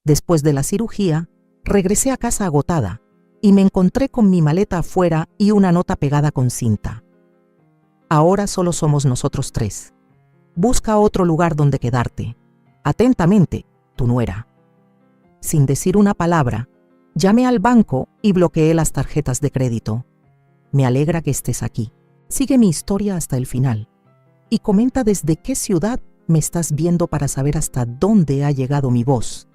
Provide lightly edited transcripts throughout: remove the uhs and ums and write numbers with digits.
Después de la cirugía, regresé a casa agotada y me encontré con mi maleta afuera y una nota pegada con cinta. Ahora solo somos nosotros 3. Busca otro lugar donde quedarte. Atentamente, tu nuera. Sin decir una palabra, llamé al banco y bloqueé las tarjetas de crédito. Me alegra que estés aquí. Sigue mi historia hasta el final y comenta desde qué ciudad me estás viendo para saber hasta dónde ha llegado mi voz.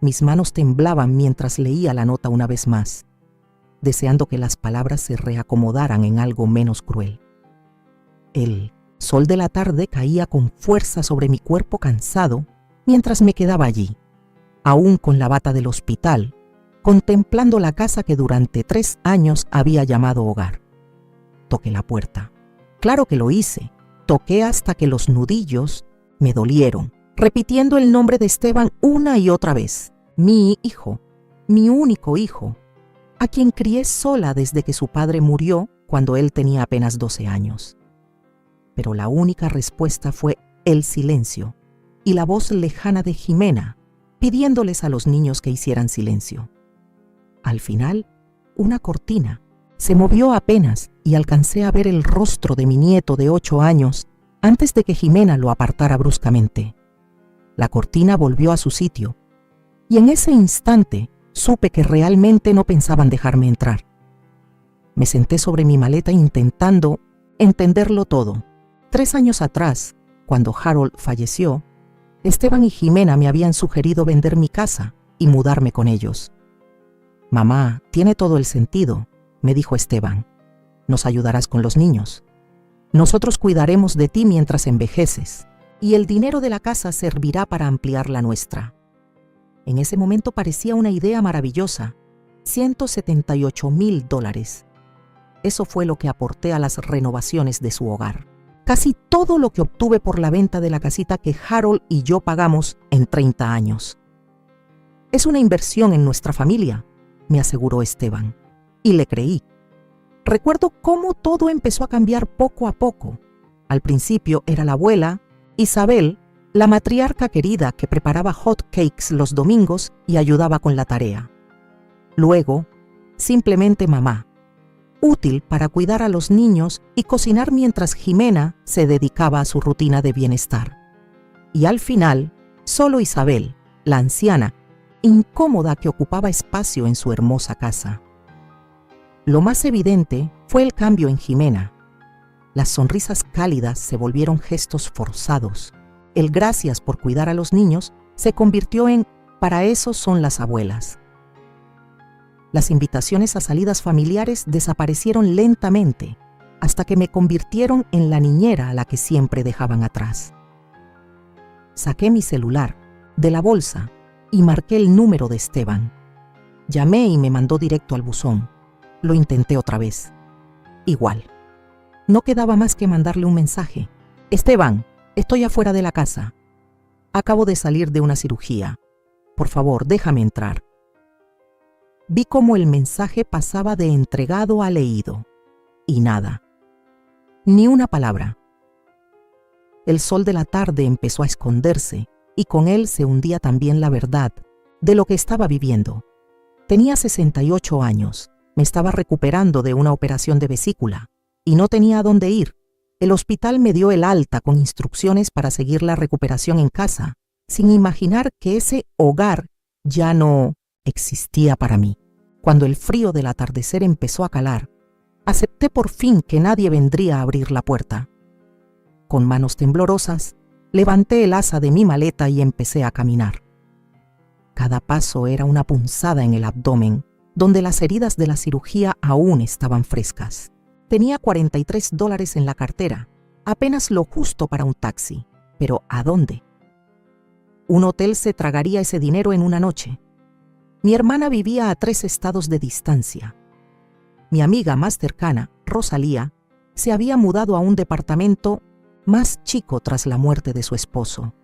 Mis manos temblaban mientras leía la nota una vez más, deseando que las palabras se reacomodaran en algo menos cruel. El sol de la tarde caía con fuerza sobre mi cuerpo cansado mientras me quedaba allí, aún con la bata del hospital, contemplando la casa que durante 3 años había llamado hogar. Toqué la puerta. Claro que lo hice. Toqué hasta que los nudillos me dolieron, repitiendo el nombre de Esteban una y otra vez. Mi hijo, mi único hijo, a quien crié sola desde que su padre murió cuando él tenía apenas 12 años. Pero la única respuesta fue el silencio y la voz lejana de Jimena, pidiéndoles a los niños que hicieran silencio. Al final, una cortina se movió apenas y alcancé a ver el rostro de mi nieto de 8 años antes de que Jimena lo apartara bruscamente. La cortina volvió a su sitio y en ese instante supe que realmente no pensaban dejarme entrar. Me senté sobre mi maleta intentando entenderlo todo. 3 años atrás, cuando Harold falleció, Esteban y Jimena me habían sugerido vender mi casa y mudarme con ellos. «Mamá, tiene todo el sentido», me dijo Esteban. «Nos ayudarás con los niños. Nosotros cuidaremos de ti mientras envejeces, y el dinero de la casa servirá para ampliar la nuestra». En ese momento parecía una idea maravillosa. $178,000. Eso fue lo que aporté a las renovaciones de su hogar. Casi todo lo que obtuve por la venta de la casita que Harold y yo pagamos en 30 años. «Es una inversión en nuestra familia», me aseguró Esteban. Y le creí. Recuerdo cómo todo empezó a cambiar poco a poco. Al principio era la abuela, Isabel, la matriarca querida que preparaba hot cakes los domingos y ayudaba con la tarea. Luego, simplemente mamá, útil para cuidar a los niños y cocinar mientras Jimena se dedicaba a su rutina de bienestar. Y al final, solo Isabel, la anciana, incómoda que ocupaba espacio en su hermosa casa. Lo más evidente fue el cambio en Jimena. Las sonrisas cálidas se volvieron gestos forzados. El gracias por cuidar a los niños se convirtió en «para eso son las abuelas». Las invitaciones a salidas familiares desaparecieron lentamente hasta que me convirtieron en la niñera a la que siempre dejaban atrás. Saqué mi celular de la bolsa y marqué el número de Esteban. Llamé y me mandó directo al buzón. Lo intenté otra vez. Igual. No quedaba más que mandarle un mensaje. «Esteban, estoy afuera de la casa. Acabo de salir de una cirugía. Por favor, déjame entrar». Vi cómo el mensaje pasaba de entregado a leído. Y nada. Ni una palabra. El sol de la tarde empezó a esconderse y con él se hundía también la verdad de lo que estaba viviendo. Tenía 68 años. Me estaba recuperando de una operación de vesícula y no tenía a dónde ir. El hospital me dio el alta con instrucciones para seguir la recuperación en casa, sin imaginar que ese hogar ya no existía para mí. Cuando el frío del atardecer empezó a calar, acepté por fin que nadie vendría a abrir la puerta. Con manos temblorosas, levanté el asa de mi maleta y empecé a caminar. Cada paso era una punzada en el abdomen, donde las heridas de la cirugía aún estaban frescas. Tenía $43 en la cartera, apenas lo justo para un taxi. Pero ¿a dónde? Un hotel se tragaría ese dinero en una noche. Mi hermana vivía a 3 estados de distancia. Mi amiga más cercana, Rosalía, se había mudado a un departamento más chico tras la muerte de su esposo.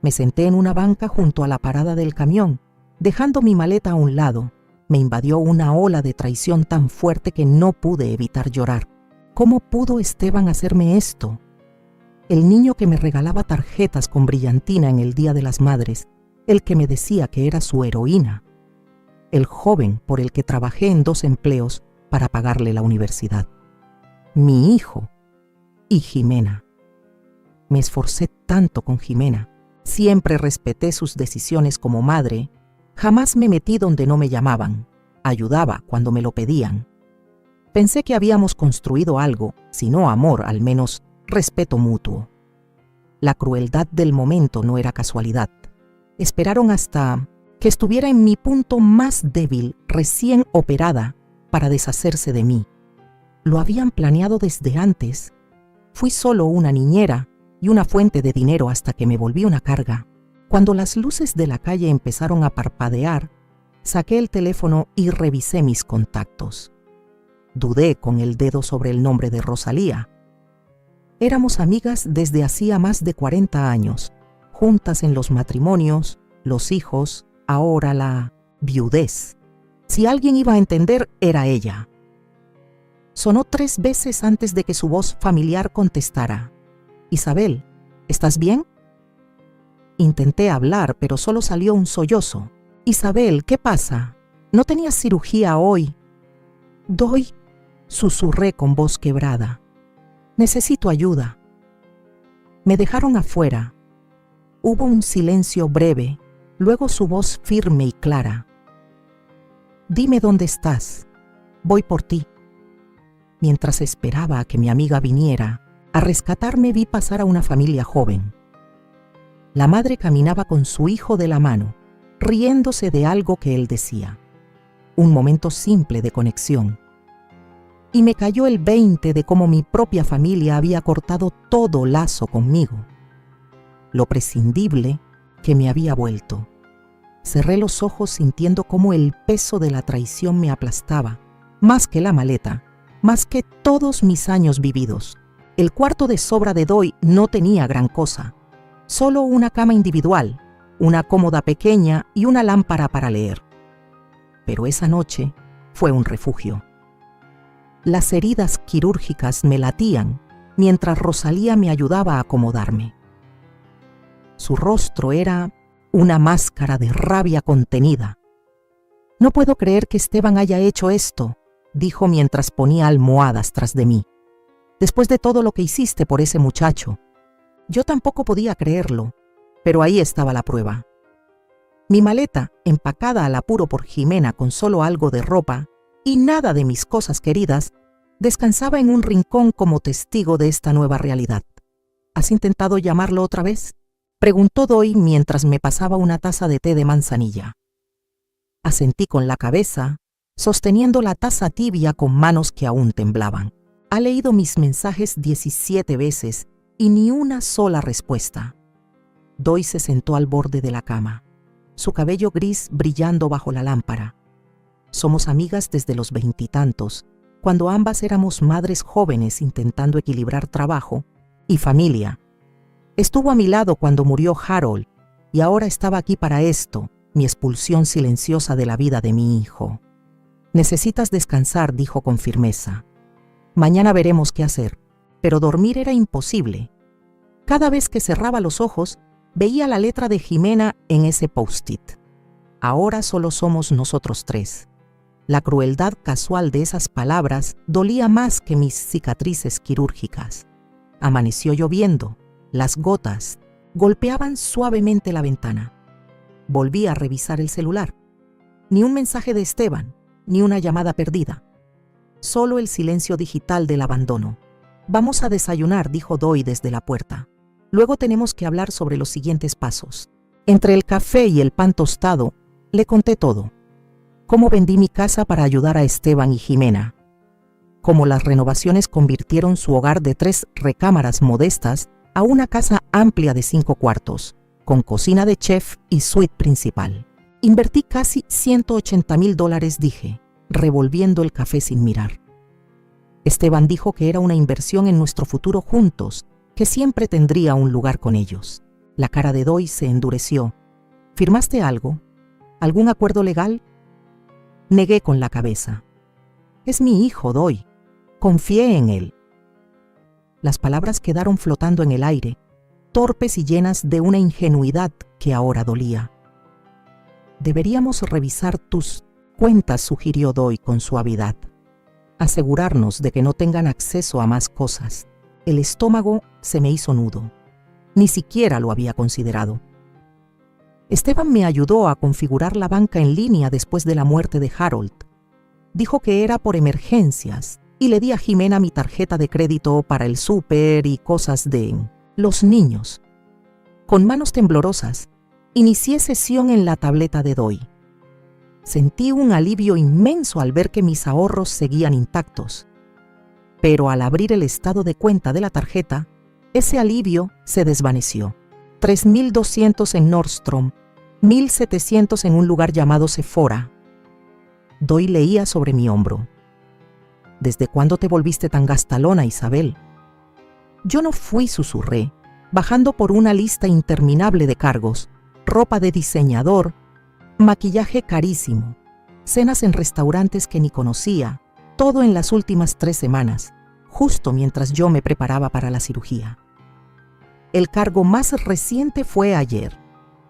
Me senté en una banca junto a la parada del camión, dejando mi maleta a un lado. Me invadió una ola de traición tan fuerte que no pude evitar llorar. ¿Cómo pudo Esteban hacerme esto? El niño que me regalaba tarjetas con brillantina en el Día de las Madres el que me decía que era su heroína, el joven por el que trabajé en 2 empleos para pagarle la universidad, mi hijo y Jimena. Me esforcé tanto con Jimena, siempre respeté sus decisiones como madre, jamás me metí donde no me llamaban, ayudaba cuando me lo pedían. Pensé que habíamos construido algo, si no amor, al menos respeto mutuo. La crueldad del momento no era casualidad. Esperaron hasta que estuviera en mi punto más débil, recién operada, para deshacerse de mí. Lo habían planeado desde antes. Fui solo una niñera y una fuente de dinero hasta que me volví una carga. Cuando las luces de la calle empezaron a parpadear, saqué el teléfono y revisé mis contactos. Dudé con el dedo sobre el nombre de Rosalía. Éramos amigas desde hacía más de 40 años, juntas en los matrimonios, los hijos, ahora la viudez. Si alguien iba a entender, era ella. Sonó 3 veces antes de que su voz familiar contestara. «Isabel, ¿estás bien?» Intenté hablar, pero solo salió un sollozo. «Isabel, ¿qué pasa? ¿No tenías cirugía hoy?» «Doy», susurré con voz quebrada. «Necesito ayuda». Me dejaron afuera. Hubo un silencio breve, luego su voz firme y clara. «Dime dónde estás. Voy por ti». Mientras esperaba a que mi amiga viniera a rescatarme, vi pasar a una familia joven. La madre caminaba con su hijo de la mano, riéndose de algo que él decía. Un momento simple de conexión. Y me cayó el 20 de cómo mi propia familia había cortado todo lazo conmigo. Lo prescindible que me había vuelto. Cerré los ojos sintiendo cómo el peso de la traición me aplastaba, más que la maleta, más que todos mis años vividos. El cuarto de sobra de Doy no tenía gran cosa, solo una cama individual, una cómoda pequeña y una lámpara para leer. Pero esa noche fue un refugio. Las heridas quirúrgicas me latían mientras Rosalía me ayudaba a acomodarme. Su rostro era una máscara de rabia contenida. «No puedo creer que Esteban haya hecho esto», dijo mientras ponía almohadas tras de mí. «Después de todo lo que hiciste por ese muchacho». Yo tampoco podía creerlo, pero ahí estaba la prueba. Mi maleta, empacada al apuro por Jimena con solo algo de ropa y nada de mis cosas queridas, descansaba en un rincón como testigo de esta nueva realidad. ¿Has intentado llamarlo otra vez?, preguntó Doy mientras me pasaba una taza de té de manzanilla. Asentí con la cabeza, sosteniendo la taza tibia con manos que aún temblaban. Ha leído mis mensajes 17 veces y ni una sola respuesta. Doy se sentó al borde de la cama, su cabello gris brillando bajo la lámpara. Somos amigas desde los 20 y tantos, cuando ambas éramos madres jóvenes intentando equilibrar trabajo y familia. Estuvo a mi lado cuando murió Harold y ahora estaba aquí para esto, mi expulsión silenciosa de la vida de mi hijo. «Necesitas descansar», dijo con firmeza. «Mañana veremos qué hacer», pero dormir era imposible. Cada vez que cerraba los ojos, veía la letra de Jimena en ese post-it. Ahora solo somos nosotros 3. La crueldad casual de esas palabras dolía más que mis cicatrices quirúrgicas. Amaneció lloviendo. Las gotas golpeaban suavemente la ventana. Volví a revisar el celular. Ni un mensaje de Esteban, ni una llamada perdida. Solo el silencio digital del abandono. «Vamos a desayunar», dijo Doy desde la puerta. «Luego tenemos que hablar sobre los siguientes pasos». Entre el café y el pan tostado, le conté todo. Cómo vendí mi casa para ayudar a Esteban y Jimena. Cómo las renovaciones convirtieron su hogar de 3 recámaras modestas a una casa amplia de 5 cuartos, con cocina de chef y suite principal. Invertí casi $180,000, dije, revolviendo el café sin mirar. Esteban dijo que era una inversión en nuestro futuro juntos, que siempre tendría un lugar con ellos. La cara de Doy se endureció. ¿Firmaste algo? ¿Algún acuerdo legal? Negué con la cabeza. Es mi hijo, Doy. Confié en él. Las palabras quedaron flotando en el aire, torpes y llenas de una ingenuidad que ahora dolía. Deberíamos revisar tus cuentas, sugirió Doy con suavidad. Asegurarnos de que no tengan acceso a más cosas. El estómago se me hizo nudo. Ni siquiera lo había considerado. Esteban me ayudó a configurar la banca en línea después de la muerte de Harold. Dijo que era por emergencias y le di a Jimena mi tarjeta de crédito para el súper y cosas de los niños. Con manos temblorosas, inicié sesión en la tableta de Doy. Sentí un alivio inmenso al ver que mis ahorros seguían intactos. Pero al abrir el estado de cuenta de la tarjeta, ese alivio se desvaneció. 3.200 en Nordstrom, 1.700 en un lugar llamado Sephora. Doy leía sobre mi hombro. ¿Desde cuándo te volviste tan gastalona, Isabel? Yo no fui, susurré, bajando por una lista interminable de cargos, ropa de diseñador, maquillaje carísimo, cenas en restaurantes que ni conocía, todo en las últimas 3 semanas, justo mientras yo me preparaba para la cirugía. El cargo más reciente fue ayer.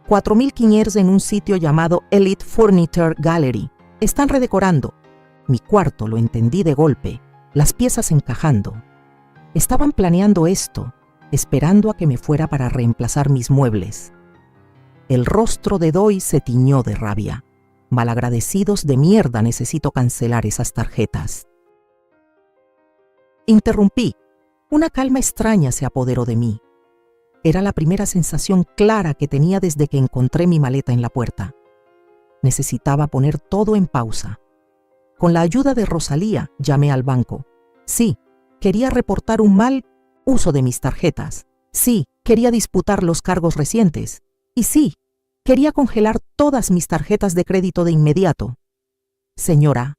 4.500 en un sitio llamado Elite Furniture Gallery. Están redecorando. Mi cuarto, lo entendí de golpe, las piezas encajando. Estaban planeando esto, esperando a que me fuera para reemplazar mis muebles. El rostro de Doy se tiñó de rabia. Malagradecidos de mierda, necesito cancelar esas tarjetas. Interrumpí. Una calma extraña se apoderó de mí. Era la primera sensación clara que tenía desde que encontré mi maleta en la puerta. Necesitaba poner todo en pausa. Con la ayuda de Rosalía, llamé al banco. Sí, quería reportar un mal uso de mis tarjetas. Sí, quería disputar los cargos recientes. Y sí, quería congelar todas mis tarjetas de crédito de inmediato. Señora,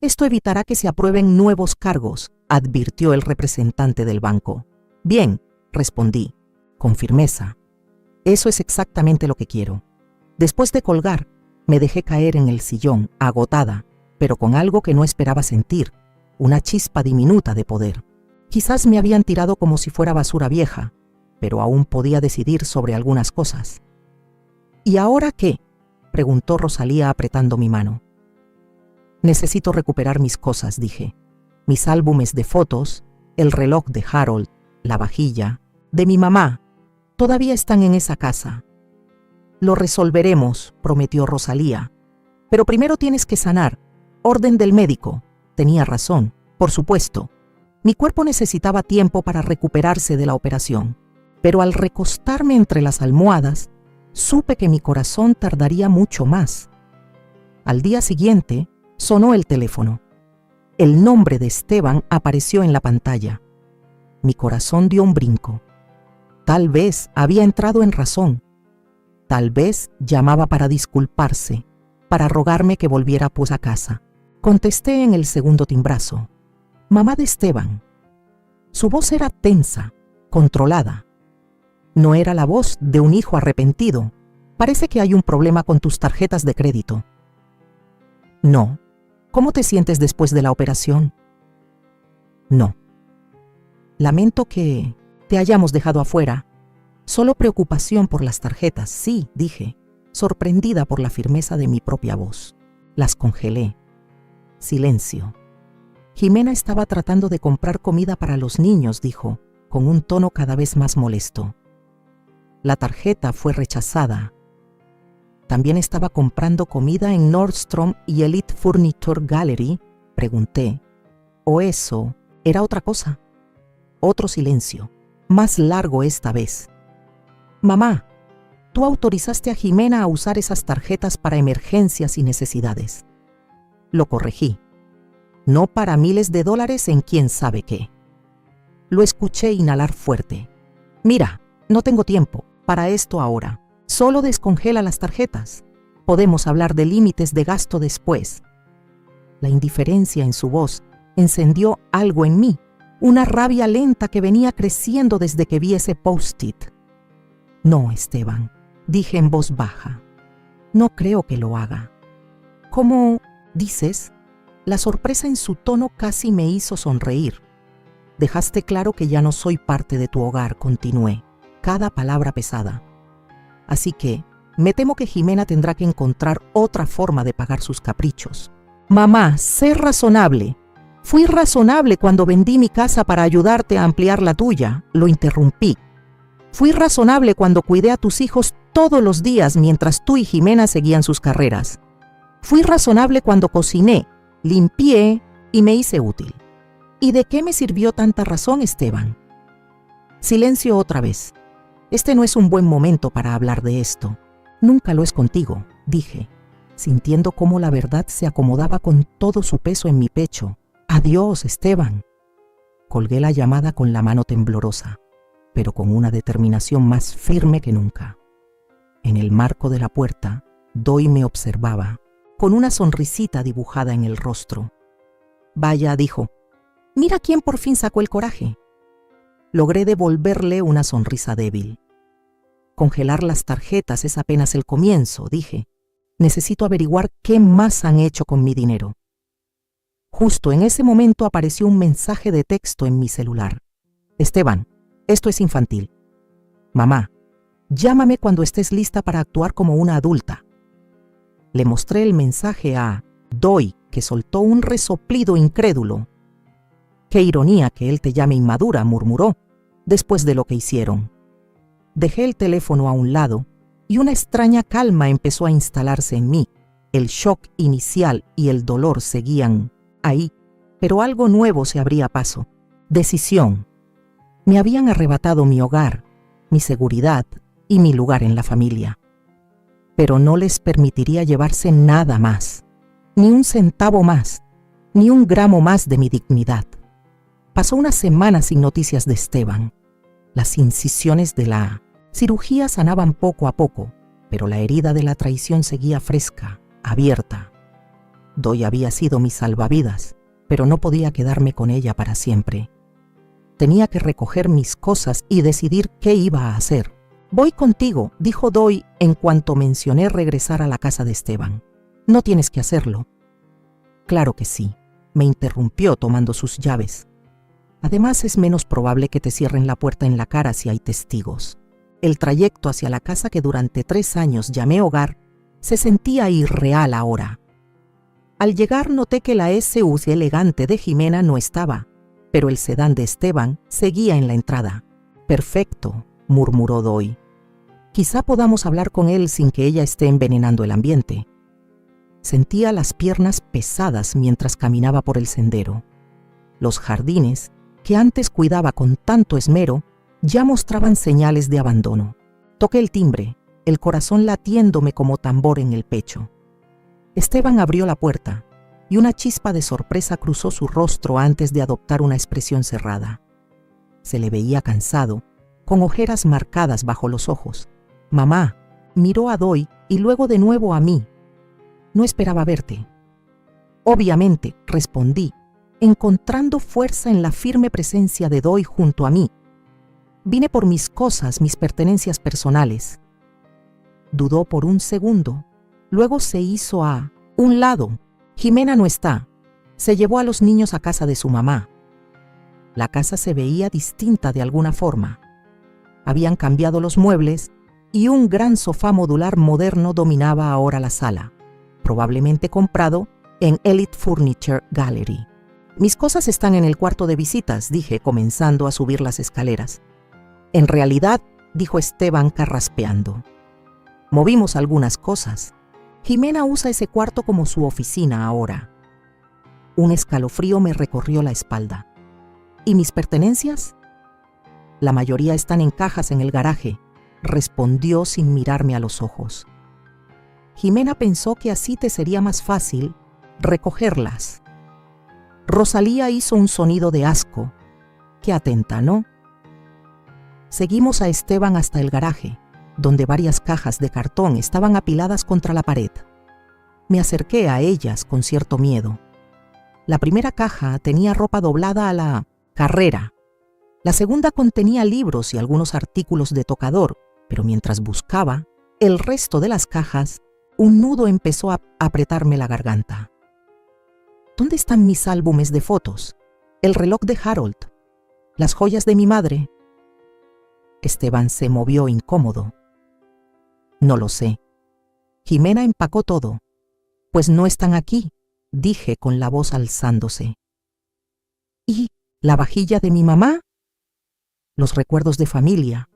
esto evitará que se aprueben nuevos cargos, advirtió el representante del banco. Bien, respondí, con firmeza. Eso es exactamente lo que quiero. Después de colgar, me dejé caer en el sillón, agotada, pero con algo que no esperaba sentir, una chispa diminuta de poder. Quizás me habían tirado como si fuera basura vieja, pero aún podía decidir sobre algunas cosas. ¿Y ahora qué?, preguntó Rosalía apretando mi mano. Necesito recuperar mis cosas, dije. Mis álbumes de fotos, el reloj de Harold, la vajilla, de mi mamá, todavía están en esa casa. Lo resolveremos, prometió Rosalía. Pero primero tienes que sanar. Orden del médico. Tenía razón, por supuesto. Mi cuerpo necesitaba tiempo para recuperarse de la operación. Pero al recostarme entre las almohadas, supe que mi corazón tardaría mucho más. Al día siguiente, sonó el teléfono. El nombre de Esteban apareció en la pantalla. Mi corazón dio un brinco. Tal vez había entrado en razón. Tal vez llamaba para disculparse, para rogarme que volviera pues a casa. Contesté en el segundo timbrazo. Mamá de Esteban. Su voz era tensa, controlada. No era la voz de un hijo arrepentido. Parece que hay un problema con tus tarjetas de crédito. No. ¿Cómo te sientes después de la operación? No. Lamento que te hayamos dejado afuera. Solo preocupación por las tarjetas, sí, dije, sorprendida por la firmeza de mi propia voz. Las congelé. Silencio. Jimena estaba tratando de comprar comida para los niños, dijo, con un tono cada vez más molesto. La tarjeta fue rechazada. ¿También estaba comprando comida en Nordstrom y Elite Furniture Gallery? Pregunté. ¿O eso era otra cosa? Otro silencio, más largo esta vez. Mamá, tú autorizaste a Jimena a usar esas tarjetas para emergencias y necesidades. Lo corregí. No para miles de dólares en quién sabe qué. Lo escuché inhalar fuerte. Mira, no tengo tiempo para esto ahora. Solo descongela las tarjetas. Podemos hablar de límites de gasto después. La indiferencia en su voz encendió algo en mí, una rabia lenta que venía creciendo desde que vi ese post-it. No, Esteban, dije en voz baja. No creo que lo haga. ¿Cómo dices? La sorpresa en su tono casi me hizo sonreír. Dejaste claro que ya no soy parte de tu hogar, continué, cada palabra pesada. Así que Me temo que Jimena tendrá que encontrar otra forma de pagar sus caprichos. Mamá, sé razonable. Fui razonable cuando vendí mi casa para ayudarte a ampliar la tuya, lo interrumpí. Fui razonable cuando cuidé a tus hijos todos los días mientras tú y Jimena seguían sus carreras. Fui razonable cuando cociné, limpié y me hice útil. ¿Y de qué me sirvió tanta razón, Esteban? Silencio otra vez. Este no es un buen momento para hablar de esto. Nunca lo es contigo, dije, sintiendo cómo la verdad se acomodaba con todo su peso en mi pecho. Adiós, Esteban. Colgué la llamada con la mano temblorosa, pero con una determinación más firme que nunca. En el marco de la puerta, Doy me observaba, con una sonrisita dibujada en el rostro. Vaya, dijo, mira quién por fin sacó el coraje. Logré devolverle una sonrisa débil. Congelar las tarjetas es apenas el comienzo, dije. Necesito averiguar qué más han hecho con mi dinero. Justo en ese momento apareció un mensaje de texto en mi celular. Esteban, esto es infantil. Mamá, llámame cuando estés lista para actuar como una adulta. Le mostré el mensaje a Doy, que soltó un resoplido incrédulo. Qué ironía que él te llame inmadura, murmuró, después de lo que hicieron. Dejé el teléfono a un lado y una extraña calma empezó a instalarse en mí. El shock inicial y el dolor seguían ahí, pero algo nuevo se abría paso. Decisión. Me habían arrebatado mi hogar, mi seguridad y mi lugar en la familia. Pero no les permitiría llevarse nada más, ni un centavo más, ni un gramo más de mi dignidad. Pasó una semana sin noticias de Esteban. Las incisiones de la cirugía sanaban poco a poco, pero la herida de la traición seguía fresca, abierta. Doy había sido mi salvavidas, pero no podía quedarme con ella para siempre. Tenía que recoger mis cosas y decidir qué iba a hacer. Voy contigo, dijo Doy en cuanto mencioné regresar a la casa de Esteban. No tienes que hacerlo. Claro que sí, me interrumpió tomando sus llaves. Además, es menos probable que te cierren la puerta en la cara si hay testigos. El trayecto hacia la casa que durante 3 años llamé hogar se sentía irreal ahora. Al llegar noté que la SUV elegante de Jimena no estaba, pero el sedán de Esteban seguía en la entrada. Perfecto, murmuró Doy. Quizá podamos hablar con él sin que ella esté envenenando el ambiente. Sentía las piernas pesadas mientras caminaba por el sendero. Los jardines, que antes cuidaba con tanto esmero, ya mostraban señales de abandono. Toqué el timbre, el corazón latiéndome como tambor en el pecho. Esteban abrió la puerta y una chispa de sorpresa cruzó su rostro antes de adoptar una expresión cerrada. Se le veía cansado, con ojeras marcadas bajo los ojos. Mamá, miró a Doy y luego de nuevo a mí. No esperaba verte. Obviamente, respondí, encontrando fuerza en la firme presencia de Doy junto a mí. Vine por mis cosas, mis pertenencias personales. Dudó por un segundo, luego se hizo a un lado. Jimena no está. Se llevó a los niños a casa de su mamá. La casa se veía distinta de alguna forma. Habían cambiado los muebles y un gran sofá modular moderno dominaba ahora la sala, probablemente comprado en Elite Furniture Gallery. Mis cosas están en el cuarto de visitas, dije, comenzando a subir las escaleras. En realidad, dijo Esteban carraspeando. Movimos algunas cosas. Jimena usa ese cuarto como su oficina ahora. Un escalofrío me recorrió la espalda. ¿Y mis pertenencias? La mayoría están en cajas en el garaje, respondió sin mirarme a los ojos. Jimena pensó que así te sería más fácil recogerlas. Rosalía hizo un sonido de asco. Qué atenta, ¿no? Seguimos a Esteban hasta el garaje, donde varias cajas de cartón estaban apiladas contra la pared. Me acerqué a ellas con cierto miedo. La primera caja tenía ropa doblada a la carrera. La segunda contenía libros y algunos artículos de tocador, pero mientras buscaba el resto de las cajas, un nudo empezó a apretarme la garganta. ¿Dónde están mis álbumes de fotos? El reloj de Harold, las joyas de mi madre. Esteban se movió incómodo. No lo sé. Jimena empacó todo. Pues no están aquí, dije con la voz alzándose. ¿Y la vajilla de mi mamá? Los recuerdos de familia.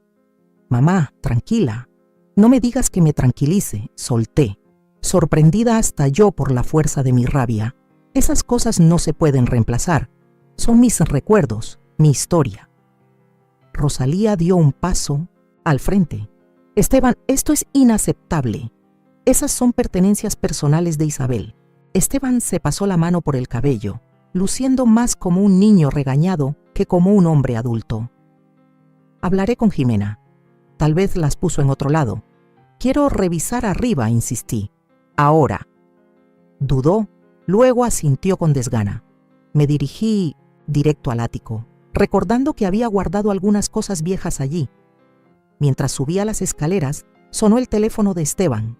Mamá, tranquila. No me digas que me tranquilice, solté, sorprendida hasta yo por la fuerza de mi rabia. Esas cosas no se pueden reemplazar. Son mis recuerdos, mi historia. Rosalía dio un paso al frente. Esteban, esto es inaceptable. Esas son pertenencias personales de Isabel. Esteban se pasó la mano por el cabello, luciendo más como un niño regañado que como un hombre adulto. Hablaré con Jimena. Tal vez las puso en otro lado. Quiero revisar arriba, insistí. Ahora. Dudó, luego asintió con desgana. Me dirigí directo al ático, recordando que había guardado algunas cosas viejas allí. Mientras subía las escaleras, sonó el teléfono de Esteban.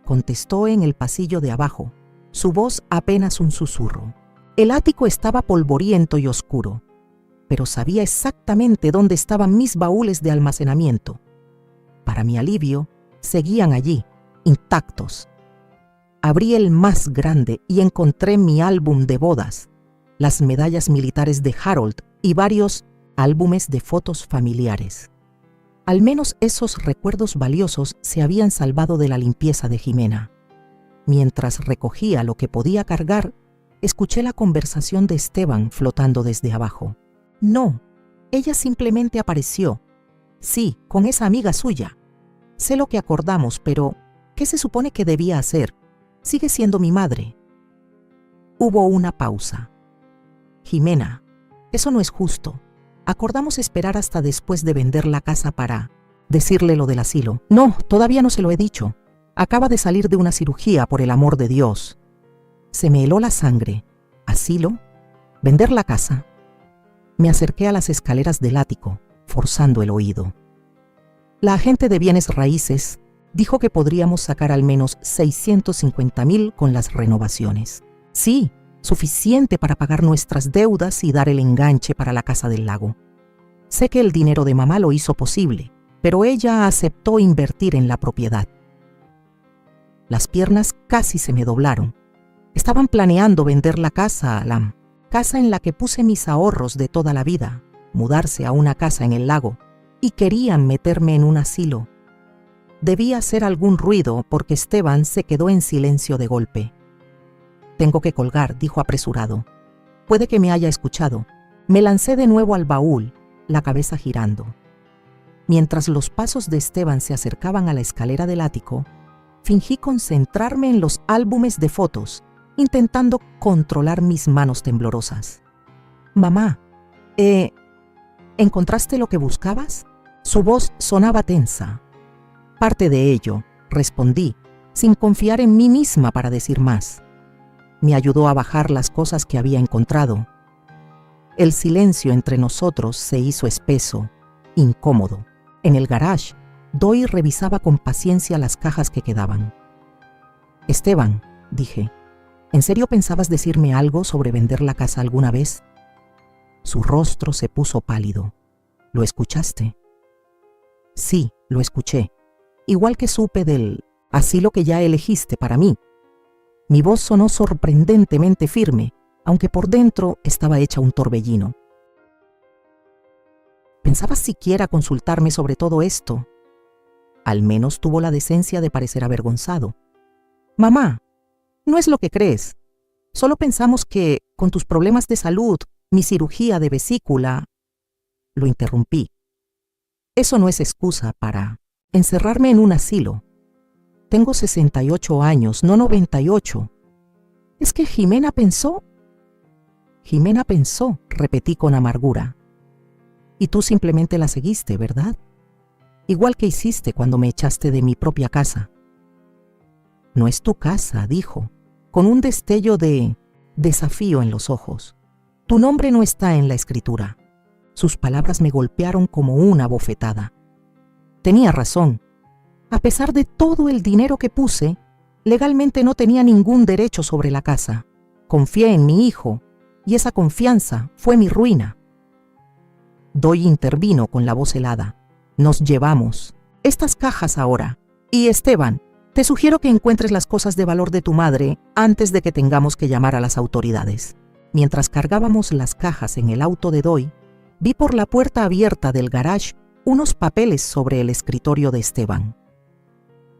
Contestó en el pasillo de abajo, su voz apenas un susurro. El ático estaba polvoriento y oscuro, pero sabía exactamente dónde estaban mis baúles de almacenamiento. Para mi alivio, seguían allí, intactos. Abrí el más grande y encontré mi álbum de bodas, las medallas militares de Harold y varios álbumes de fotos familiares. Al menos esos recuerdos valiosos se habían salvado de la limpieza de Jimena. Mientras recogía lo que podía cargar, escuché la conversación de Esteban flotando desde abajo. No, ella simplemente apareció. Sí, con esa amiga suya. Sé lo que acordamos, pero ¿qué se supone que debía hacer? Sigue siendo mi madre. Hubo una pausa. Jimena, eso no es justo. Acordamos esperar hasta después de vender la casa para decirle lo del asilo. No, todavía no se lo he dicho. Acaba de salir de una cirugía, por el amor de Dios. Se me heló la sangre. ¿Asilo? ¿Vender la casa? Me acerqué a las escaleras del ático, forzando el oído. La agente de bienes raíces dijo que podríamos sacar al menos 650,000 con las renovaciones. Sí, suficiente para pagar nuestras deudas y dar el enganche para la casa del lago. Sé que el dinero de mamá lo hizo posible, pero ella aceptó invertir en la propiedad. Las piernas casi se me doblaron. Estaban planeando vender la casa a Alam, casa en la que puse mis ahorros de toda la vida, mudarse a una casa en el lago, y querían meterme en un asilo. Debía hacer algún ruido porque Esteban se quedó en silencio de golpe. Tengo que colgar, dijo apresurado. Puede que me haya escuchado. Me lancé de nuevo al baúl, la cabeza girando. Mientras los pasos de Esteban se acercaban a la escalera del ático, fingí concentrarme en los álbumes de fotos, intentando controlar mis manos temblorosas. Mamá, ¿encontraste lo que buscabas? Su voz sonaba tensa. Parte de ello, respondí, sin confiar en mí misma para decir más. Me ayudó a bajar las cosas que había encontrado. El silencio entre nosotros se hizo espeso, incómodo. En el garage, Doy revisaba con paciencia las cajas que quedaban. Esteban, dije, ¿en serio pensabas decirme algo sobre vender la casa alguna vez? Su rostro se puso pálido. ¿Lo escuchaste? Sí, lo escuché. Igual que supe del asilo que ya elegiste para mí. Mi voz sonó sorprendentemente firme, aunque por dentro estaba hecha un torbellino. ¿Pensabas siquiera consultarme sobre todo esto? Al menos tuvo la decencia de parecer avergonzado. Mamá, no es lo que crees. Solo pensamos que, con tus problemas de salud, mi cirugía de vesícula... Lo interrumpí. Eso no es excusa para encerrarme en un asilo. Tengo 68 años, no 98. ¿Es que Jimena pensó? Jimena pensó, repetí con amargura. Y tú simplemente la seguiste, ¿verdad? Igual que hiciste cuando me echaste de mi propia casa. No es tu casa, dijo, con un destello de desafío en los ojos. Tu nombre no está en la escritura. Sus palabras me golpearon como una bofetada. Tenía razón. A pesar de todo el dinero que puse, legalmente no tenía ningún derecho sobre la casa. Confié en mi hijo, y esa confianza fue mi ruina. Doy intervino con la voz helada. Nos llevamos estas cajas ahora. Y Esteban, Te sugiero que encuentres las cosas de valor de tu madre antes de que tengamos que llamar a las autoridades. Mientras cargábamos las cajas en el auto de Doy, vi por la puerta abierta del garage unos papeles sobre el escritorio de Esteban.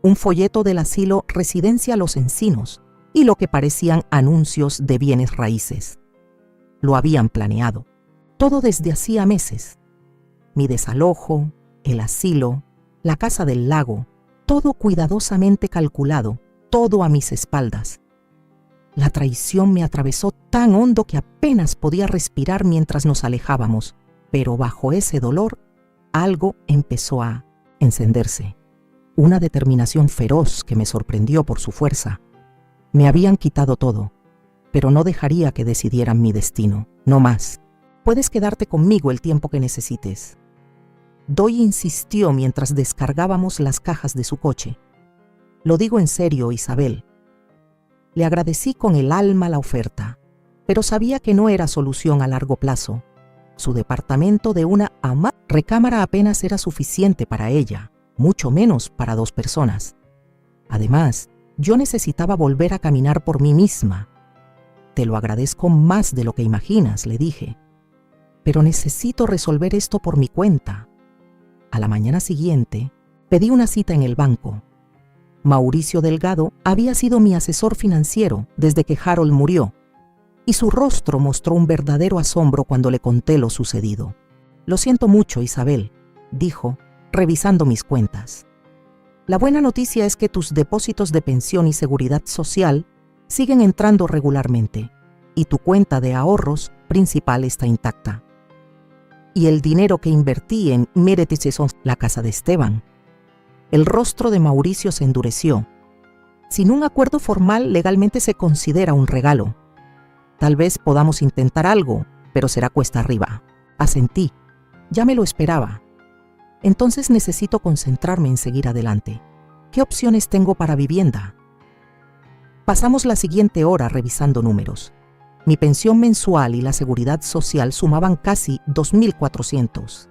Un folleto del asilo Residencia Los Encinos y lo que parecían anuncios de bienes raíces. Lo habían planeado, todo desde hacía meses. Mi desalojo, el asilo, la casa del lago, todo cuidadosamente calculado, todo a mis espaldas. La traición me atravesó tan hondo que apenas podía respirar mientras nos alejábamos, pero bajo ese dolor, algo empezó a encenderse. Una determinación feroz que me sorprendió por su fuerza. Me habían quitado todo, pero no dejaría que decidieran mi destino, no más. Puedes quedarte conmigo el tiempo que necesites. Doy insistió mientras descargábamos las cajas de su coche. Lo digo en serio, Isabel. Le agradecí con el alma la oferta, pero sabía que no era solución a largo plazo. Su departamento de una recámara apenas era suficiente para ella, mucho menos para 2 personas. Además, yo necesitaba volver a caminar por mí misma. Te lo agradezco más de lo que imaginas, le dije. Pero necesito resolver esto por mi cuenta. A la mañana siguiente, pedí una cita en el banco. Mauricio Delgado había sido mi asesor financiero desde que Harold murió, y su rostro mostró un verdadero asombro cuando le conté lo sucedido. Lo siento mucho, Isabel, dijo, revisando mis cuentas. La buena noticia es que tus depósitos de pensión y seguridad social siguen entrando regularmente, y tu cuenta de ahorros principal está intacta. Y el dinero que invertí en la casa de Esteban. El rostro de Mauricio se endureció. Sin un acuerdo formal, legalmente se considera un regalo. Tal vez podamos intentar algo, pero será cuesta arriba. Asentí. Ya me lo esperaba. Entonces necesito concentrarme en seguir adelante. ¿Qué opciones tengo para vivienda? Pasamos la siguiente hora revisando números. Mi pensión mensual y la seguridad social sumaban casi 2.400.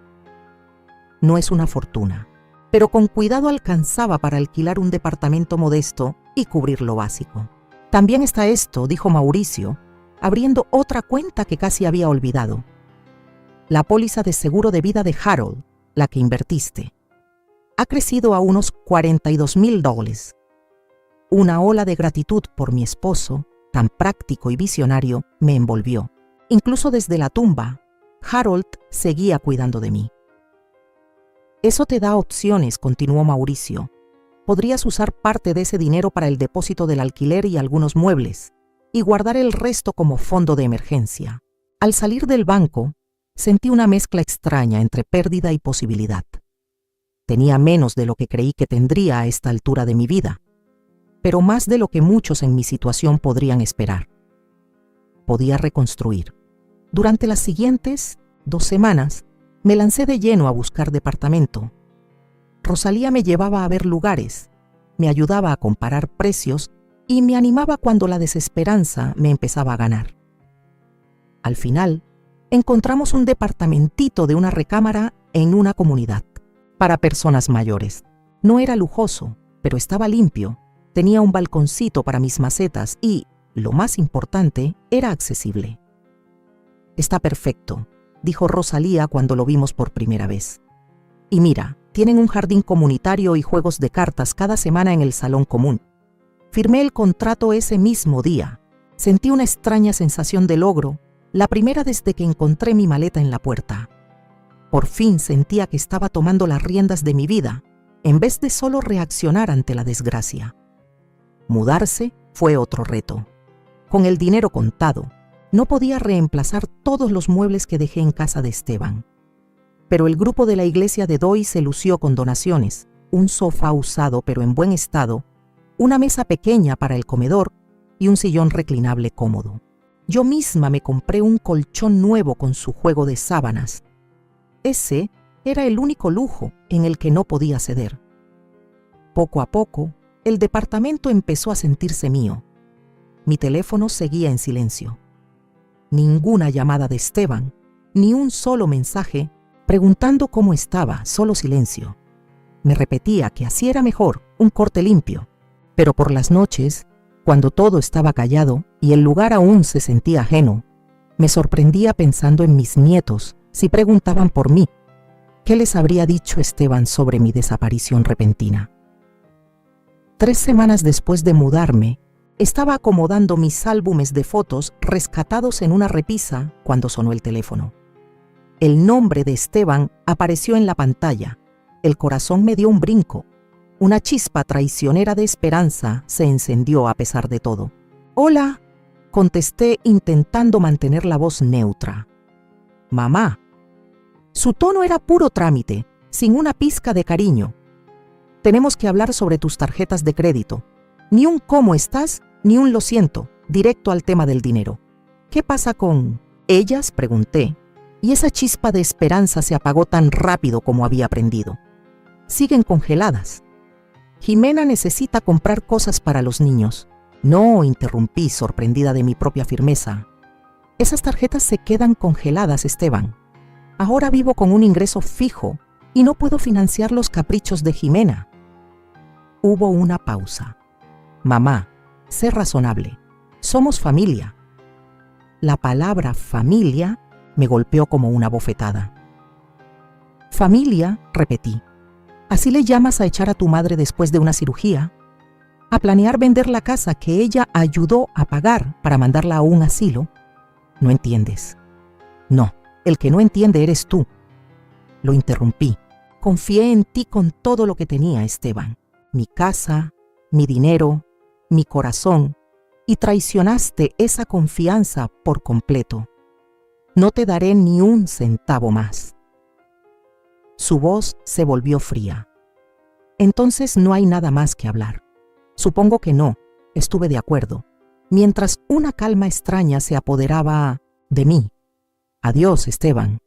No es una fortuna, pero con cuidado alcanzaba para alquilar un departamento modesto y cubrir lo básico. También está esto, dijo Mauricio, abriendo otra cuenta que casi había olvidado. La póliza de seguro de vida de Harold, la que invertiste, ha crecido a unos $42,000. Una ola de gratitud por mi esposo, tan práctico y visionario, me envolvió. Incluso desde la tumba, Harold seguía cuidando de mí. Eso te da opciones, continuó Mauricio. Podrías usar parte de ese dinero para el depósito del alquiler y algunos muebles, y guardar el resto como fondo de emergencia. Al salir del banco, sentí una mezcla extraña entre pérdida y posibilidad. Tenía menos de lo que creí que tendría a esta altura de mi vida, pero más de lo que muchos en mi situación podrían esperar. Podía reconstruir. Durante las siguientes 2 semanas, me lancé de lleno a buscar departamento. Rosalía me llevaba a ver lugares, me ayudaba a comparar precios y me animaba cuando la desesperanza me empezaba a ganar. Al final, encontramos un departamentito de una recámara en una comunidad, para personas mayores. No era lujoso, pero estaba limpio. Tenía un balconcito para mis macetas y, lo más importante, era accesible. Está perfecto, dijo Rosalía cuando lo vimos por primera vez. Y mira, tienen un jardín comunitario y juegos de cartas cada semana en el salón común. Firmé el contrato ese mismo día. Sentí una extraña sensación de logro, la primera desde que encontré mi maleta en la puerta. Por fin sentía que estaba tomando las riendas de mi vida, en vez de solo reaccionar ante la desgracia. Mudarse fue otro reto. Con el dinero contado, no podía reemplazar todos los muebles que dejé en casa de Esteban. Pero el grupo de la iglesia de Doy se lució con donaciones, un sofá usado pero en buen estado, una mesa pequeña para el comedor y un sillón reclinable cómodo. Yo misma me compré un colchón nuevo con su juego de sábanas. Ese era el único lujo en el que no podía ceder. Poco a poco, el departamento empezó a sentirse mío. Mi teléfono seguía en silencio. Ninguna llamada de Esteban, ni un solo mensaje preguntando cómo estaba, solo silencio. Me repetía que así era mejor, un corte limpio, Pero por las noches, cuando todo estaba callado y el lugar aún se sentía ajeno, me sorprendía pensando en mis nietos si preguntaban por mí. ¿Qué les habría dicho Esteban sobre mi desaparición repentina? 3 semanas después de mudarme, estaba acomodando mis álbumes de fotos rescatados en una repisa cuando sonó el teléfono. El nombre de Esteban apareció en la pantalla. El corazón me dio un brinco. Una chispa traicionera de esperanza se encendió a pesar de todo. «Hola», contesté intentando mantener la voz neutra. «Mamá». Su tono era puro trámite, sin una pizca de cariño. «Tenemos que hablar sobre tus tarjetas de crédito. Ni un ¿cómo estás?, ni un lo siento, directo al tema del dinero. ¿Qué pasa con ellas?», pregunté, y esa chispa de esperanza se apagó tan rápido como había aprendido. «Siguen congeladas. Jimena necesita comprar cosas para los niños». «No», interrumpí, sorprendida de mi propia firmeza. «Esas tarjetas se quedan congeladas, Esteban. Ahora vivo con un ingreso fijo y no puedo financiar los caprichos de Jimena». Hubo una pausa. «Mamá, sé razonable. Somos familia». La palabra familia me golpeó como una bofetada. «Familia», repetí. «¿Así le llamas a echar a tu madre después de una cirugía? ¿A planear vender la casa que ella ayudó a pagar para mandarla a un asilo? No entiendes». «No, el que no entiende eres tú». Lo interrumpí. «Confié en ti con todo lo que tenía, Esteban. Mi casa, mi dinero, mi corazón, y traicionaste esa confianza por completo. No te daré ni un centavo más». Su voz se volvió fría. «Entonces no hay nada más que hablar». «Supongo que no», estuve de acuerdo, mientras una calma extraña se apoderaba de mí. «Adiós, Esteban».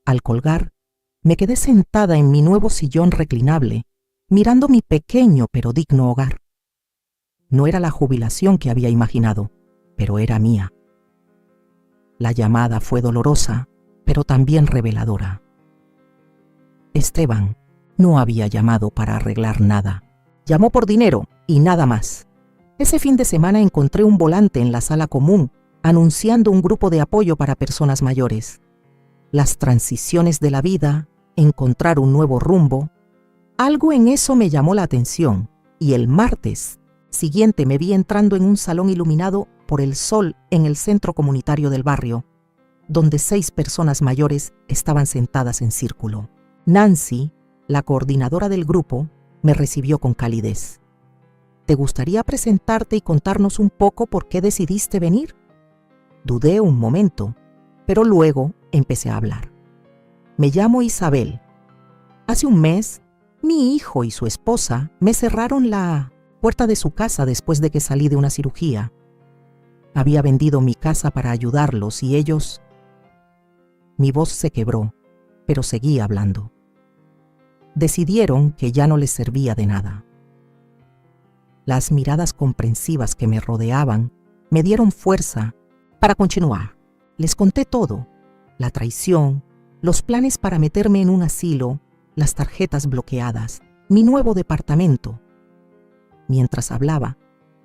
Al colgar, me quedé sentada en mi nuevo sillón reclinable, mirando mi pequeño pero digno hogar. No era la jubilación que había imaginado, pero era mía. La llamada fue dolorosa, pero también reveladora. Esteban no había llamado para arreglar nada. Llamó por dinero y nada más. Ese fin de semana encontré un volante en la sala común anunciando un grupo de apoyo para personas mayores. Las transiciones de la vida, encontrar un nuevo rumbo. Algo en eso me llamó la atención y el martes siguiente me vi entrando en un salón iluminado por el sol en el centro comunitario del barrio, donde 6 personas mayores estaban sentadas en círculo. Nancy, la coordinadora del grupo, me recibió con calidez. «¿Te gustaría presentarte y contarnos un poco por qué decidiste venir?». Dudé un momento, pero luego empecé a hablar. «Me llamo Isabel. Hace un mes, mi hijo y su esposa me cerraron la puerta de su casa después de que salí de una cirugía. Había vendido mi casa para ayudarlos y ellos...». Mi voz se quebró, pero seguí hablando. Decidieron que ya no les servía de nada. Las miradas comprensivas que me rodeaban me dieron fuerza para continuar. Les conté todo: la traición, los planes para meterme en un asilo, las tarjetas bloqueadas, mi nuevo departamento. Mientras hablaba,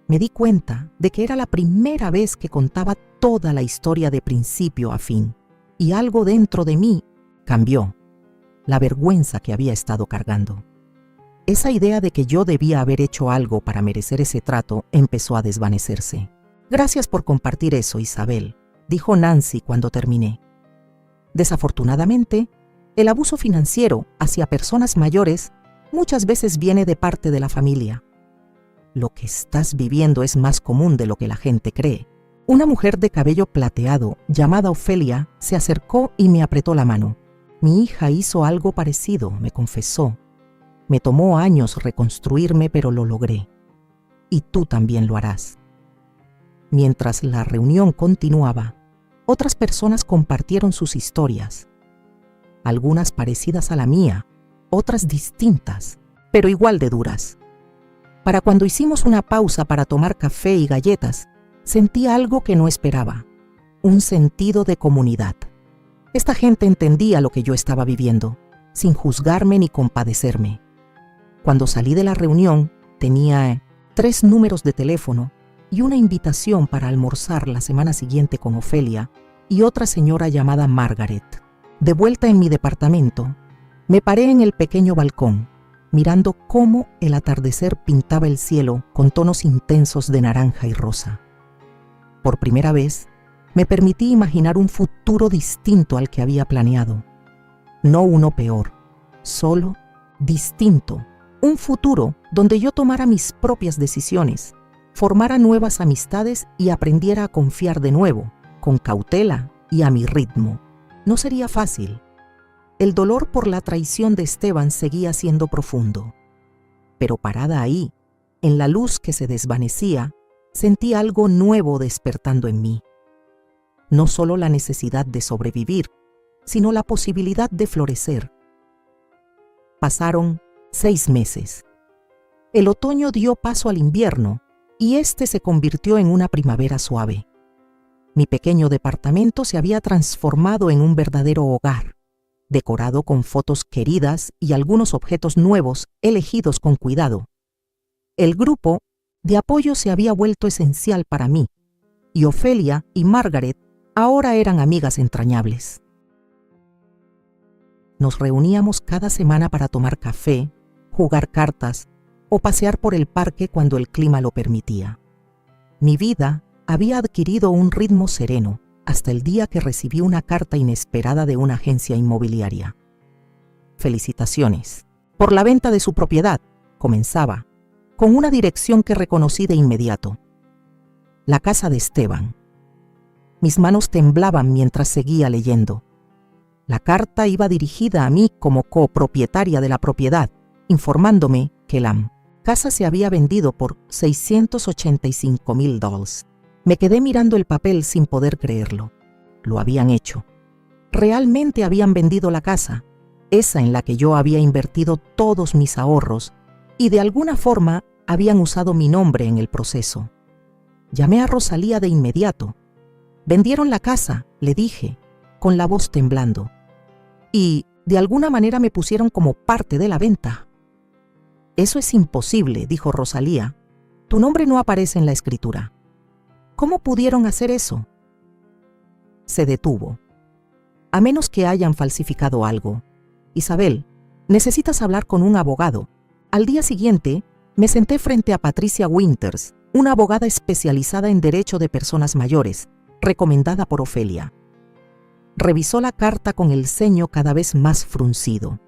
me di cuenta de que era la primera vez que contaba toda la historia de principio a fin, y algo dentro de mí cambió. La vergüenza que había estado cargando. Esa idea de que yo debía haber hecho algo para merecer ese trato empezó a desvanecerse. «Gracias por compartir eso, Isabel», dijo Nancy cuando terminé. «Desafortunadamente, el abuso financiero hacia personas mayores muchas veces viene de parte de la familia. Lo que estás viviendo es más común de lo que la gente cree». Una mujer de cabello plateado, llamada Ofelia, se acercó y me apretó la mano. «Mi hija hizo algo parecido», me confesó. «Me tomó años reconstruirme, pero lo logré. Y tú también lo harás». Mientras la reunión continuaba, otras personas compartieron sus historias. Algunas parecidas a la mía, otras distintas, pero igual de duras. Para cuando hicimos una pausa para tomar café y galletas, sentí algo que no esperaba: un sentido de comunidad. Esta gente entendía lo que yo estaba viviendo, sin juzgarme ni compadecerme. Cuando salí de la reunión, Tenía 3 números de teléfono y una invitación para almorzar la semana siguiente con Ofelia y otra señora llamada Margaret. De vuelta en mi departamento, me paré en el pequeño balcón, mirando cómo el atardecer pintaba el cielo con tonos intensos de naranja y rosa. Por primera vez, me permití imaginar un futuro distinto al que había planeado. No uno peor, solo distinto. Un futuro donde yo tomara mis propias decisiones, formara nuevas amistades y aprendiera a confiar de nuevo, con cautela y a mi ritmo. No sería fácil. El dolor por la traición de Esteban seguía siendo profundo. Pero parada ahí, en la luz que se desvanecía, sentí algo nuevo despertando en mí. No solo la necesidad de sobrevivir, sino la posibilidad de florecer. Pasaron 6 meses. El otoño dio paso al invierno y este se convirtió en una primavera suave. Mi pequeño departamento se había transformado en un verdadero hogar, decorado con fotos queridas y algunos objetos nuevos elegidos con cuidado. El grupo de apoyo se había vuelto esencial para mí, y Ofelia y Margaret ahora eran amigas entrañables. Nos reuníamos cada semana para tomar café, jugar cartas o pasear por el parque cuando el clima lo permitía. Mi vida había adquirido un ritmo sereno hasta el día que recibí una carta inesperada de una agencia inmobiliaria. Felicitaciones por la venta de su propiedad, comenzaba, con una dirección que reconocí de inmediato. La casa de Esteban. Mis manos temblaban mientras seguía leyendo. La carta iba dirigida a mí como copropietaria de la propiedad, informándome que la casa se había vendido por $685,000. Me quedé mirando el papel sin poder creerlo. Lo habían hecho. Realmente habían vendido la casa, esa en la que yo había invertido todos mis ahorros, y de alguna forma habían usado mi nombre en el proceso. Llamé a Rosalía de inmediato. Vendieron la casa, le dije, con la voz temblando. Y de alguna manera me pusieron como parte de la venta. Eso es imposible, dijo Rosalía. Tu nombre no aparece en la escritura. ¿Cómo pudieron hacer eso? Se detuvo. A menos que hayan falsificado algo. Isabel, necesitas hablar con un abogado. Al día siguiente, me senté frente a Patricia Winters, una abogada especializada en derecho de personas mayores, recomendada por Ofelia. Revisó la carta con el ceño cada vez más fruncido.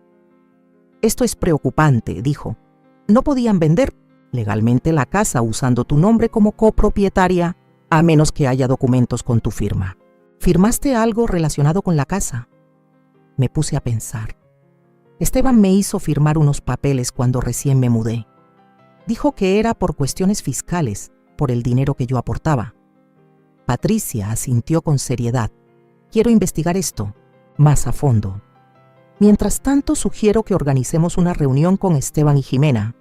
Esto es preocupante, dijo. No podían vender legalmente la casa usando tu nombre como copropietaria, a menos que haya documentos con tu firma. ¿Firmaste algo relacionado con la casa? Me puse a pensar. Esteban me hizo firmar unos papeles cuando recién me mudé. Dijo que era por cuestiones fiscales, por el dinero que yo aportaba. Patricia asintió con seriedad. Quiero investigar esto más a fondo. Mientras tanto, sugiero que organicemos una reunión con Esteban y Jimena.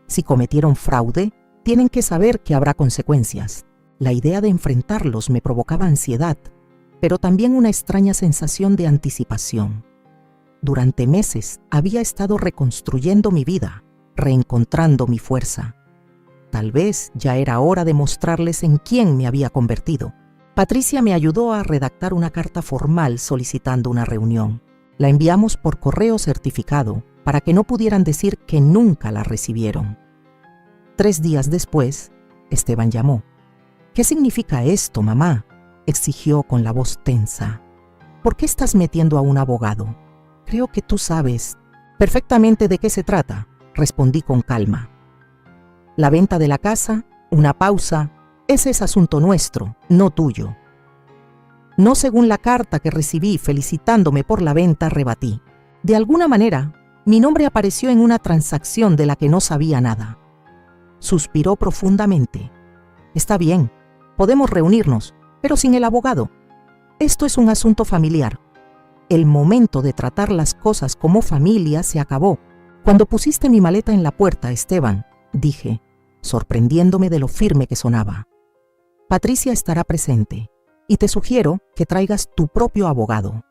Si cometieron fraude, tienen que saber que habrá consecuencias. La idea de enfrentarlos me provocaba ansiedad, pero también una extraña sensación de anticipación. Durante meses había estado reconstruyendo mi vida, reencontrando mi fuerza. Tal vez ya era hora de mostrarles en quién me había convertido. Patricia me ayudó a redactar una carta formal solicitando una reunión. La enviamos por correo certificado para que no pudieran decir que nunca la recibieron. 3 días después, Esteban llamó. ¿Qué significa esto, mamá?, exigió con la voz tensa. ¿Por qué estás metiendo a un abogado? Creo que tú sabes perfectamente de qué se trata, respondí con calma. La venta de la casa, una pausa, ese es asunto nuestro, no tuyo. No según la carta que recibí felicitándome por la venta, rebatí. De alguna manera, mi nombre apareció en una transacción de la que no sabía nada. Suspiró profundamente. Está bien, podemos reunirnos, pero sin el abogado. Esto es un asunto familiar. El momento de tratar las cosas como familia se acabó. Cuando pusiste mi maleta en la puerta, Esteban, dije, sorprendiéndome de lo firme que sonaba. Patricia estará presente y te sugiero que traigas tu propio abogado.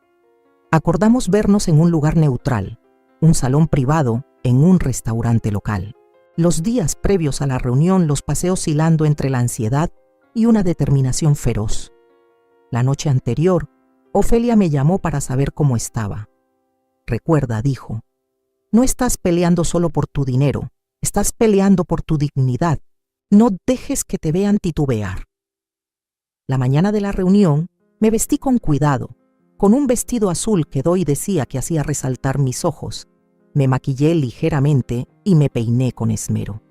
Acordamos vernos en un lugar neutral, un salón privado en un restaurante local. Los días previos a la reunión los pasé oscilando entre la ansiedad y una determinación feroz. La noche anterior, Ofelia me llamó para saber cómo estaba. Recuerda, dijo, no estás peleando solo por tu dinero, estás peleando por tu dignidad. No dejes que te vean titubear. La mañana de la reunión me vestí con cuidado, con un vestido azul que Doy decía que hacía resaltar mis ojos. Me maquillé ligeramente y me peiné con esmero.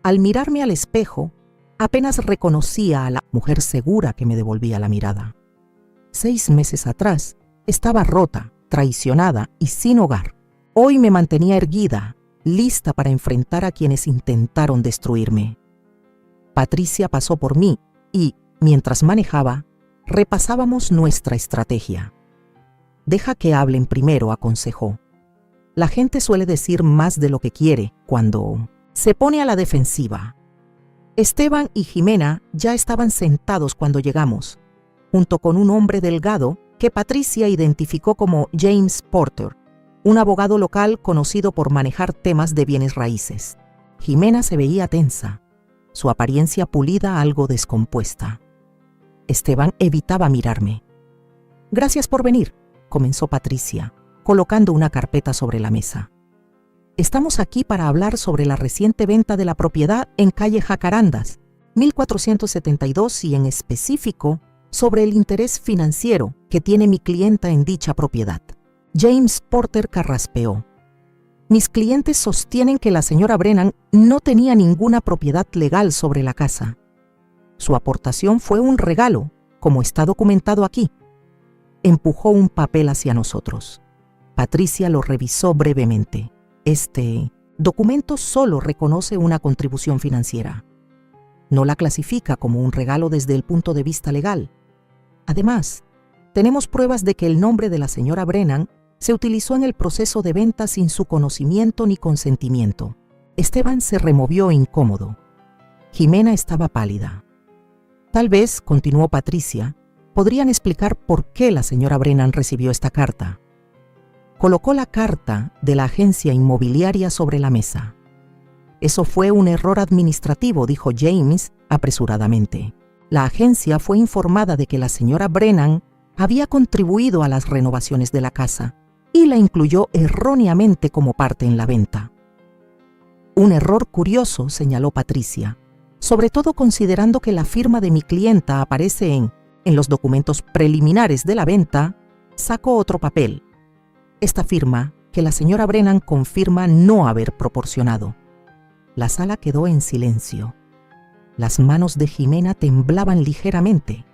Al mirarme al espejo, apenas reconocía a la mujer segura que me devolvía la mirada. 6 meses atrás, estaba rota, traicionada y sin hogar. Hoy me mantenía erguida, lista para enfrentar a quienes intentaron destruirme. Patricia pasó por mí y, mientras manejaba, repasábamos nuestra estrategia. Deja que hablen primero, aconsejó. La gente suele decir más de lo que quiere cuando se pone a la defensiva. Esteban y Jimena ya estaban sentados cuando llegamos, junto con un hombre delgado que Patricia identificó como James Porter, un abogado local conocido por manejar temas de bienes raíces. Jimena se veía tensa, su apariencia pulida algo descompuesta. Esteban evitaba mirarme. «Gracias por venir», comenzó Patricia, colocando una carpeta sobre la mesa. «Estamos aquí para hablar sobre la reciente venta de la propiedad en calle Jacarandas, 1472 y en específico sobre el interés financiero que tiene mi clienta en dicha propiedad». James Porter carraspeó. «Mis clientes sostienen que la señora Brennan no tenía ninguna propiedad legal sobre la casa. Su aportación fue un regalo, como está documentado aquí». Empujó un papel hacia nosotros. Patricia lo revisó brevemente. «Este documento solo reconoce una contribución financiera. No la clasifica como un regalo desde el punto de vista legal. Además, tenemos pruebas de que el nombre de la señora Brennan se utilizó en el proceso de venta sin su conocimiento ni consentimiento». Esteban se removió incómodo. Jimena estaba pálida. «Tal vez», continuó Patricia, «podrían explicar por qué la señora Brennan recibió esta carta». Colocó la carta de la agencia inmobiliaria sobre la mesa. «Eso fue un error administrativo», dijo James apresuradamente. «La agencia fue informada de que la señora Brennan había contribuido a las renovaciones de la casa y la incluyó erróneamente como parte en la venta». «Un error curioso», señaló Patricia, «sobre todo considerando que la firma de mi clienta aparece en los documentos preliminares de la venta». Sacó otro papel. Esta firma que la señora Brennan confirma no haber proporcionado. La sala quedó en silencio. Las manos de Jimena temblaban ligeramente.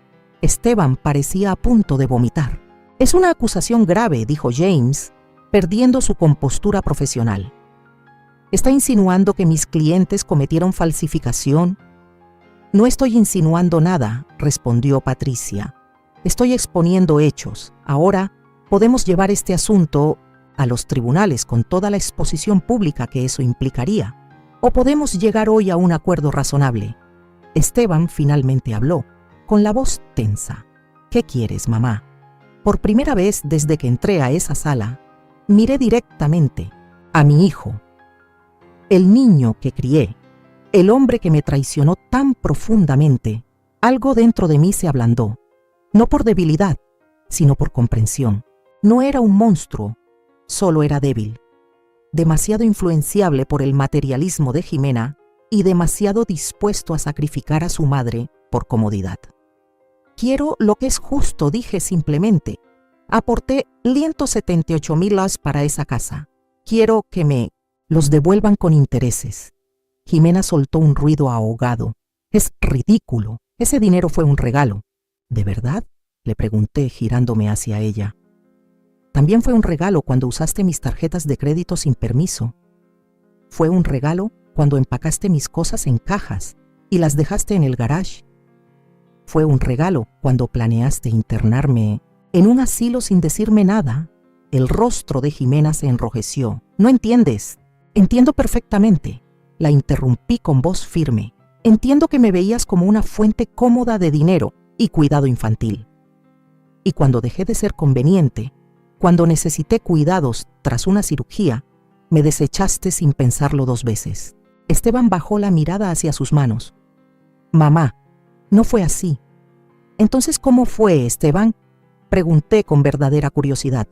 Esteban parecía a punto de vomitar. «Es una acusación grave», dijo James, perdiendo su compostura profesional. «¿Está insinuando que mis clientes cometieron falsificación?» «No estoy insinuando nada», respondió Patricia. «Estoy exponiendo hechos. Ahora podemos llevar este asunto a los tribunales con toda la exposición pública que eso implicaría. O podemos llegar hoy a un acuerdo razonable». Esteban finalmente habló, con la voz tensa. «¿Qué quieres, mamá?» Por primera vez desde que entré a esa sala, miré directamente a mi hijo. El niño que crié, el hombre que me traicionó tan profundamente. Algo dentro de mí se ablandó, no por debilidad, sino por comprensión. No era un monstruo, solo era débil, demasiado influenciable por el materialismo de Jimena y demasiado dispuesto a sacrificar a su madre por comodidad. «Quiero lo que es justo», dije simplemente. «Aporté 178,000 $, para esa casa. Quiero que me los devuelvan con intereses». Jimena soltó un ruido ahogado. «Es ridículo. Ese dinero fue un regalo». «¿De verdad?», le pregunté girándome hacia ella. «También fue un regalo cuando usaste mis tarjetas de crédito sin permiso. Fue un regalo cuando empacaste mis cosas en cajas y las dejaste en el garage. Fue un regalo cuando planeaste internarme en un asilo sin decirme nada». El rostro de Jimena se enrojeció. «No entiendes». «Entiendo perfectamente», la interrumpí con voz firme. «Entiendo que me veías como una fuente cómoda de dinero y cuidado infantil. Y cuando dejé de ser conveniente, cuando necesité cuidados tras una cirugía, Me desechaste sin pensarlo 2 veces. Esteban bajó la mirada hacia sus manos. Mamá, no fue así. Entonces, ¿cómo fue, Esteban? Pregunté con verdadera curiosidad.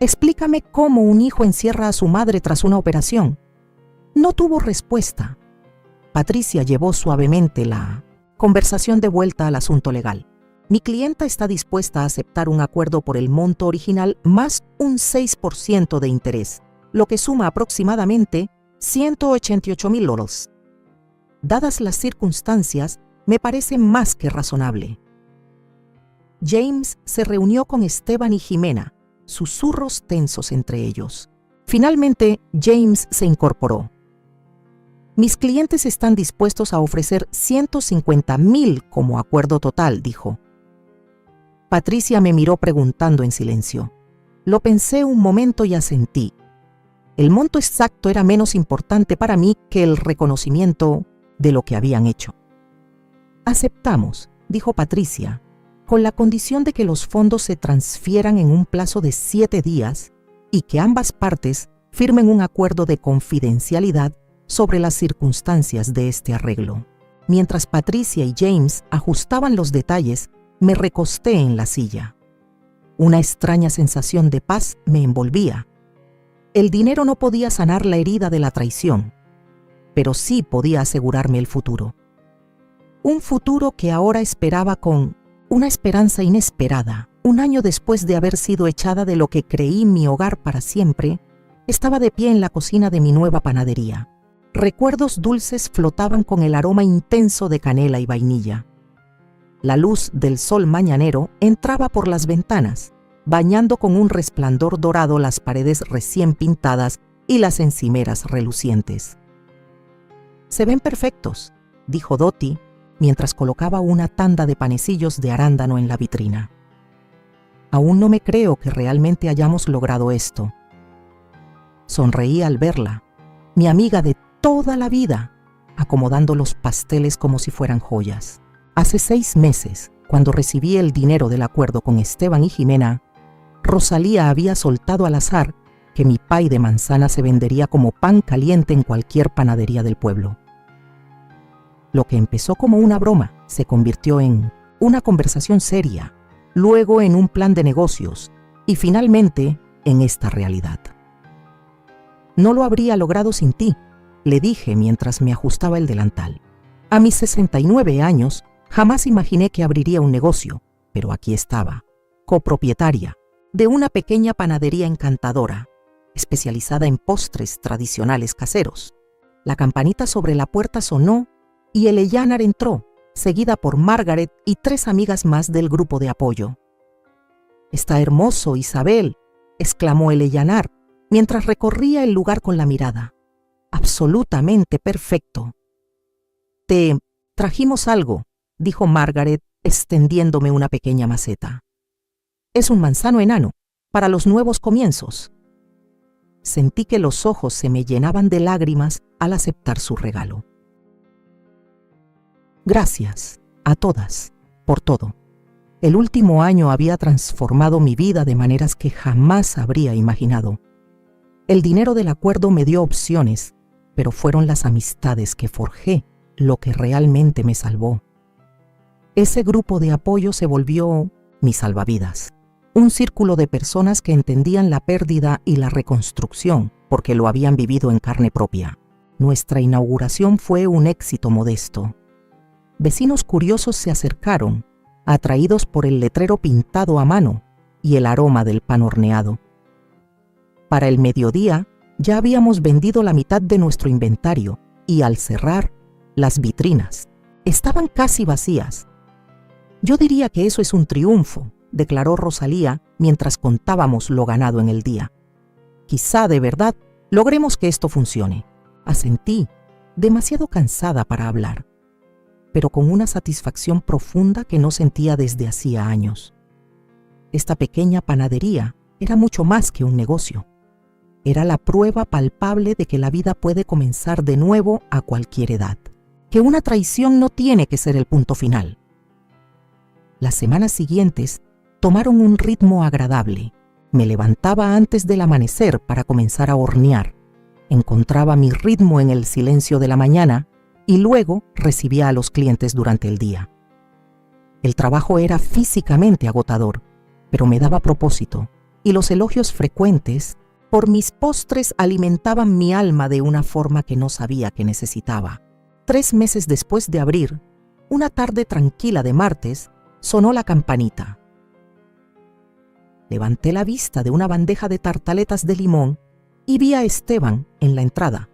Explícame cómo un hijo encierra a su madre tras una operación. No tuvo respuesta. Patricia llevó suavemente la conversación de vuelta al asunto legal. Mi clienta está dispuesta a aceptar un acuerdo por el monto original más un 6% de interés, lo que suma aproximadamente $188,000. Dadas las circunstancias, me parece más que razonable. James se reunió con Esteban y Jimena, susurros tensos entre ellos. Finalmente, James se incorporó. Mis clientes están dispuestos a ofrecer $150,000 como acuerdo total, dijo. Patricia me miró preguntando en silencio. Lo pensé un momento y asentí. El monto exacto era menos importante para mí que el reconocimiento de lo que habían hecho. Aceptamos, dijo Patricia, con la condición de que los fondos se transfieran en un plazo de 7 días y que ambas partes firmen un acuerdo de confidencialidad sobre las circunstancias de este arreglo. Mientras Patricia y James ajustaban los detalles, me recosté en la silla. Una extraña sensación de paz me envolvía. El dinero no podía sanar la herida de la traición, pero sí podía asegurarme el futuro. Un futuro que ahora esperaba con una esperanza inesperada. 1 año después de haber sido echada de lo que creí mi hogar para siempre, estaba de pie en la cocina de mi nueva panadería. Recuerdos dulces flotaban con el aroma intenso de canela y vainilla. La luz del sol mañanero entraba por las ventanas, bañando con un resplandor dorado las paredes recién pintadas y las encimeras relucientes. «Se ven perfectos», dijo Dottie, mientras colocaba una tanda de panecillos de arándano en la vitrina. «Aún no me creo que realmente hayamos logrado esto». Sonreí al verla, mi amiga de toda la vida, acomodando los pasteles como si fueran joyas. Hace 6 meses, cuando recibí el dinero del acuerdo con Esteban y Jimena, Rosalía había soltado al azar que mi pay de manzana se vendería como pan caliente en cualquier panadería del pueblo. Lo que empezó como una broma se convirtió en una conversación seria, luego en un plan de negocios y finalmente en esta realidad. «No lo habría logrado sin ti», le dije mientras me ajustaba el delantal. A mis 69 años, jamás imaginé que abriría un negocio, pero aquí estaba, copropietaria de una pequeña panadería encantadora, especializada en postres tradicionales caseros. La campanita sobre la puerta sonó y Eleyanar entró, seguida por Margaret y 3 amigas más del grupo de apoyo. «Está hermoso, Isabel», exclamó Eleyanar, mientras recorría el lugar con la mirada. «Absolutamente perfecto». «Te trajimos algo», dijo Margaret, extendiéndome una pequeña maceta. «Es un manzano enano, para los nuevos comienzos». Sentí que los ojos se me llenaban de lágrimas al aceptar su regalo. Gracias a todas por todo. El último año había transformado mi vida de maneras que jamás habría imaginado. El dinero del acuerdo me dio opciones, pero fueron las amistades que forjé lo que realmente me salvó. Ese grupo de apoyo se volvió mi salvavidas. Un círculo de personas que entendían la pérdida y la reconstrucción porque lo habían vivido en carne propia. Nuestra inauguración fue un éxito modesto. Vecinos curiosos se acercaron, atraídos por el letrero pintado a mano y el aroma del pan horneado. Para el mediodía ya habíamos vendido la mitad de nuestro inventario y al cerrar, las vitrinas estaban casi vacías. «Yo diría que eso es un triunfo», declaró Rosalía mientras contábamos lo ganado en el día. «Quizá de verdad logremos que esto funcione». Asentí, demasiado cansada para hablar, pero con una satisfacción profunda que no sentía desde hacía años. Esta pequeña panadería era mucho más que un negocio. Era la prueba palpable de que la vida puede comenzar de nuevo a cualquier edad, que una traición no tiene que ser el punto final. Las semanas siguientes tomaron un ritmo agradable. Me levantaba antes del amanecer para comenzar a hornear, Encontraba mi ritmo en el silencio de la mañana y luego recibía a los clientes durante el día. El trabajo era físicamente agotador, pero me daba propósito, y los elogios frecuentes por mis postres alimentaban mi alma de una forma que no sabía que necesitaba. 3 meses después de abrir, una tarde tranquila de martes, sonó la campanita. Levanté la vista de una bandeja de tartaletas de limón y vi a Esteban en la entrada,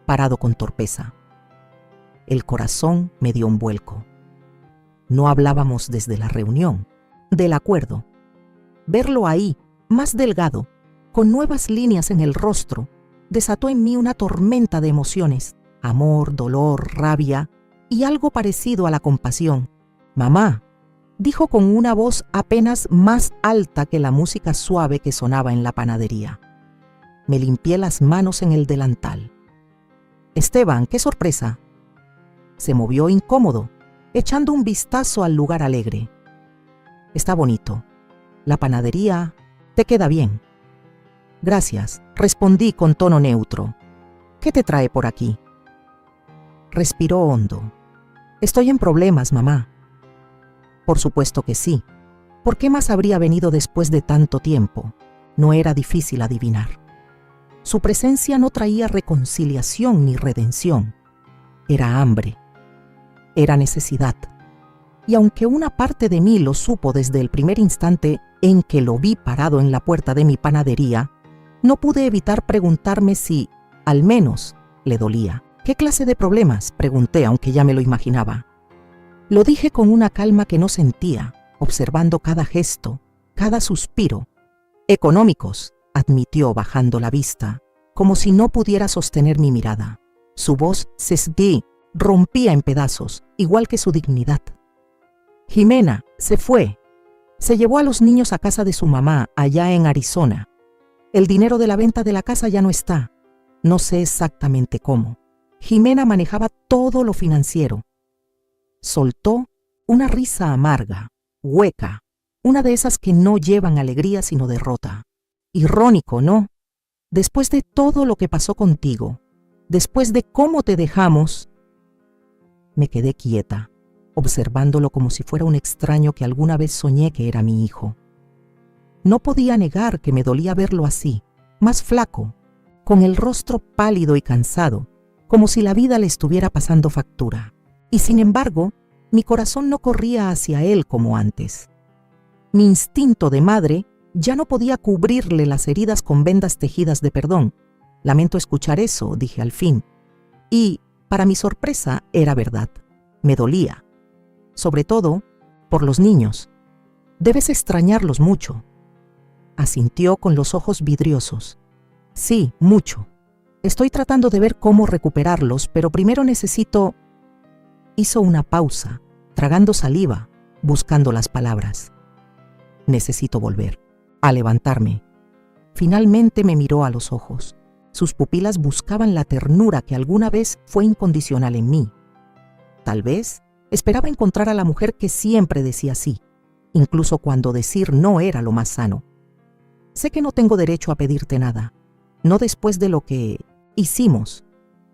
parado con torpeza. El corazón me dio un vuelco. No hablábamos desde la reunión, del acuerdo. Verlo ahí, más delgado, con nuevas líneas en el rostro, desató en mí una tormenta de emociones, amor, dolor, rabia y algo parecido a la compasión. «Mamá», dijo con una voz apenas más alta que la música suave que sonaba en la panadería. Me limpié las manos en el delantal. «Esteban, qué sorpresa». Se movió incómodo, echando un vistazo al lugar alegre. «Está bonito. La panadería te queda bien». «Gracias», respondí con tono neutro. «¿Qué te trae por aquí?» Respiró hondo. «Estoy en problemas, mamá». Por supuesto que sí. ¿Por qué más habría venido después de tanto tiempo? No era difícil adivinar. Su presencia no traía reconciliación ni redención. Era hambre. Era necesidad. Y aunque una parte de mí lo supo desde el primer instante en que lo vi parado en la puerta de mi panadería, no pude evitar preguntarme si, al menos, le dolía. «¿Qué clase de problemas?», pregunté, aunque ya me lo imaginaba. Lo dije con una calma que no sentía, observando cada gesto, cada suspiro. «Económicos», admitió bajando la vista, como si no pudiera sostener mi mirada. Su voz se rompía en pedazos, igual que su dignidad. «Jimena se fue. Se llevó a los niños a casa de su mamá, allá en Arizona. El dinero de la venta de la casa ya no está. No sé exactamente cómo. Jimena manejaba todo lo financiero». Soltó una risa amarga, hueca, una de esas que no llevan alegría sino derrota. «Irónico, ¿no? Después de todo lo que pasó contigo, después de cómo te dejamos». Me quedé quieta, observándolo como si fuera un extraño que alguna vez soñé que era mi hijo. No podía negar que me dolía verlo así, más flaco, con el rostro pálido y cansado, como si la vida le estuviera pasando factura. Y sin embargo, mi corazón no corría hacia él como antes. Mi instinto de madre ya no podía cubrirle las heridas con vendas tejidas de perdón. «Lamento escuchar eso», dije al fin. Y, para mi sorpresa, era verdad. Me dolía. Sobre todo, por los niños. «Debes extrañarlos mucho». Asintió con los ojos vidriosos. «Sí, mucho. Estoy tratando de ver cómo recuperarlos, pero primero necesito...». Hizo una pausa, tragando saliva, buscando las palabras. «Necesito volver, a levantarme». Finalmente me miró a los ojos. Sus pupilas buscaban la ternura que alguna vez fue incondicional en mí. Tal vez esperaba encontrar a la mujer que siempre decía sí, incluso cuando decir no era lo más sano. «Sé que no tengo derecho a pedirte nada, no después de lo que hicimos,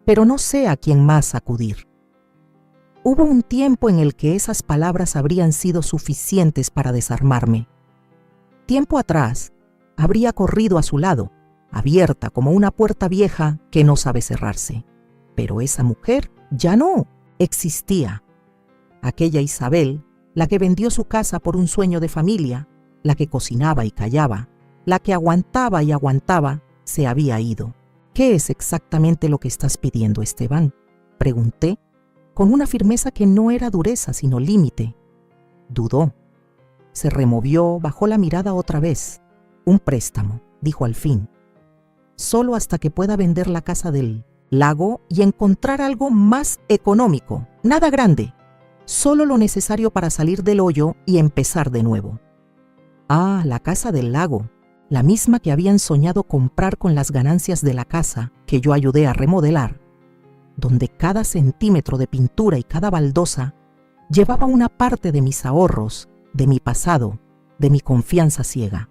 pero no sé a quién más acudir». Hubo un tiempo en el que esas palabras habrían sido suficientes para desarmarme. Tiempo atrás, habría corrido a su lado, abierta como una puerta vieja que no sabe cerrarse. Pero esa mujer ya no existía. Aquella Isabel, la que vendió su casa por un sueño de familia, la que cocinaba y callaba, la que aguantaba y aguantaba, se había ido. «¿Qué es exactamente lo que estás pidiendo, Esteban?», pregunté, con una firmeza que no era dureza sino límite. Dudó. Se removió, bajó la mirada otra vez. «Un préstamo», dijo al fin. «Solo hasta que pueda vender la casa del lago y encontrar algo más económico. Nada grande. Solo lo necesario para salir del hoyo y empezar de nuevo». Ah, la casa del lago, la misma que habían soñado comprar con las ganancias de la casa que yo ayudé a remodelar, donde cada centímetro de pintura y cada baldosa llevaba una parte de mis ahorros, de mi pasado, de mi confianza ciega.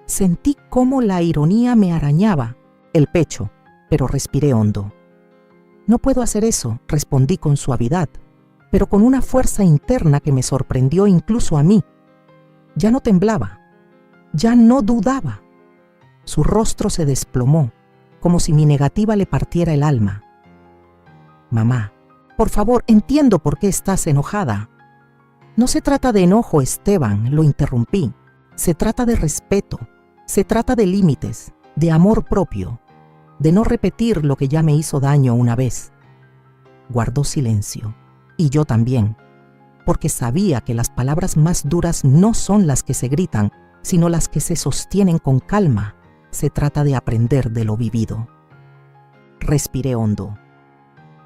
Sentí cómo la ironía me arañaba el pecho pero respiré hondo. No puedo hacer eso, respondí con suavidad, pero con una fuerza interna que me sorprendió incluso a mí. Ya no temblaba, ya no dudaba. Su rostro se desplomó, como si mi negativa le partiera el alma. Mamá, por favor, entiendo por qué estás enojada. No se trata de enojo, Esteban, lo interrumpí. Se trata de respeto, se trata de límites, de amor propio, de no repetir lo que ya me hizo daño una vez. Guardó silencio, y yo también, porque sabía que las palabras más duras no son las que se gritan, sino las que se sostienen con calma. Se trata de aprender de lo vivido. Respiré hondo.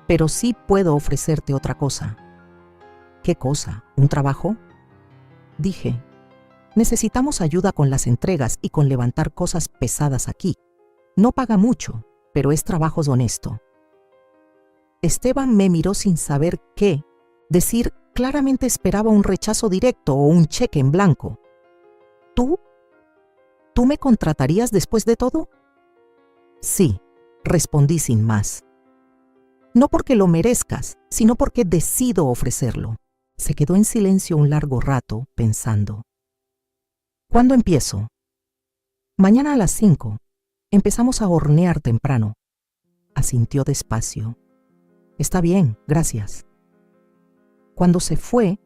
Pero sí puedo ofrecerte otra cosa. ¿Qué cosa? ¿Un trabajo? Dije. Necesitamos ayuda con las entregas y con levantar cosas pesadas aquí. No paga mucho, pero es trabajo honesto. Esteban me miró sin saber qué decir. Claramente esperaba un rechazo directo o un cheque en blanco. ¿Tú? ¿Tú me contratarías después de todo? Sí, respondí sin más. No porque lo merezcas, sino porque decido ofrecerlo. Se quedó en silencio un largo rato, pensando. ¿Cuándo empiezo? Mañana a las 5. Empezamos a hornear temprano. Asintió despacio. Está bien, gracias. Cuando se fue,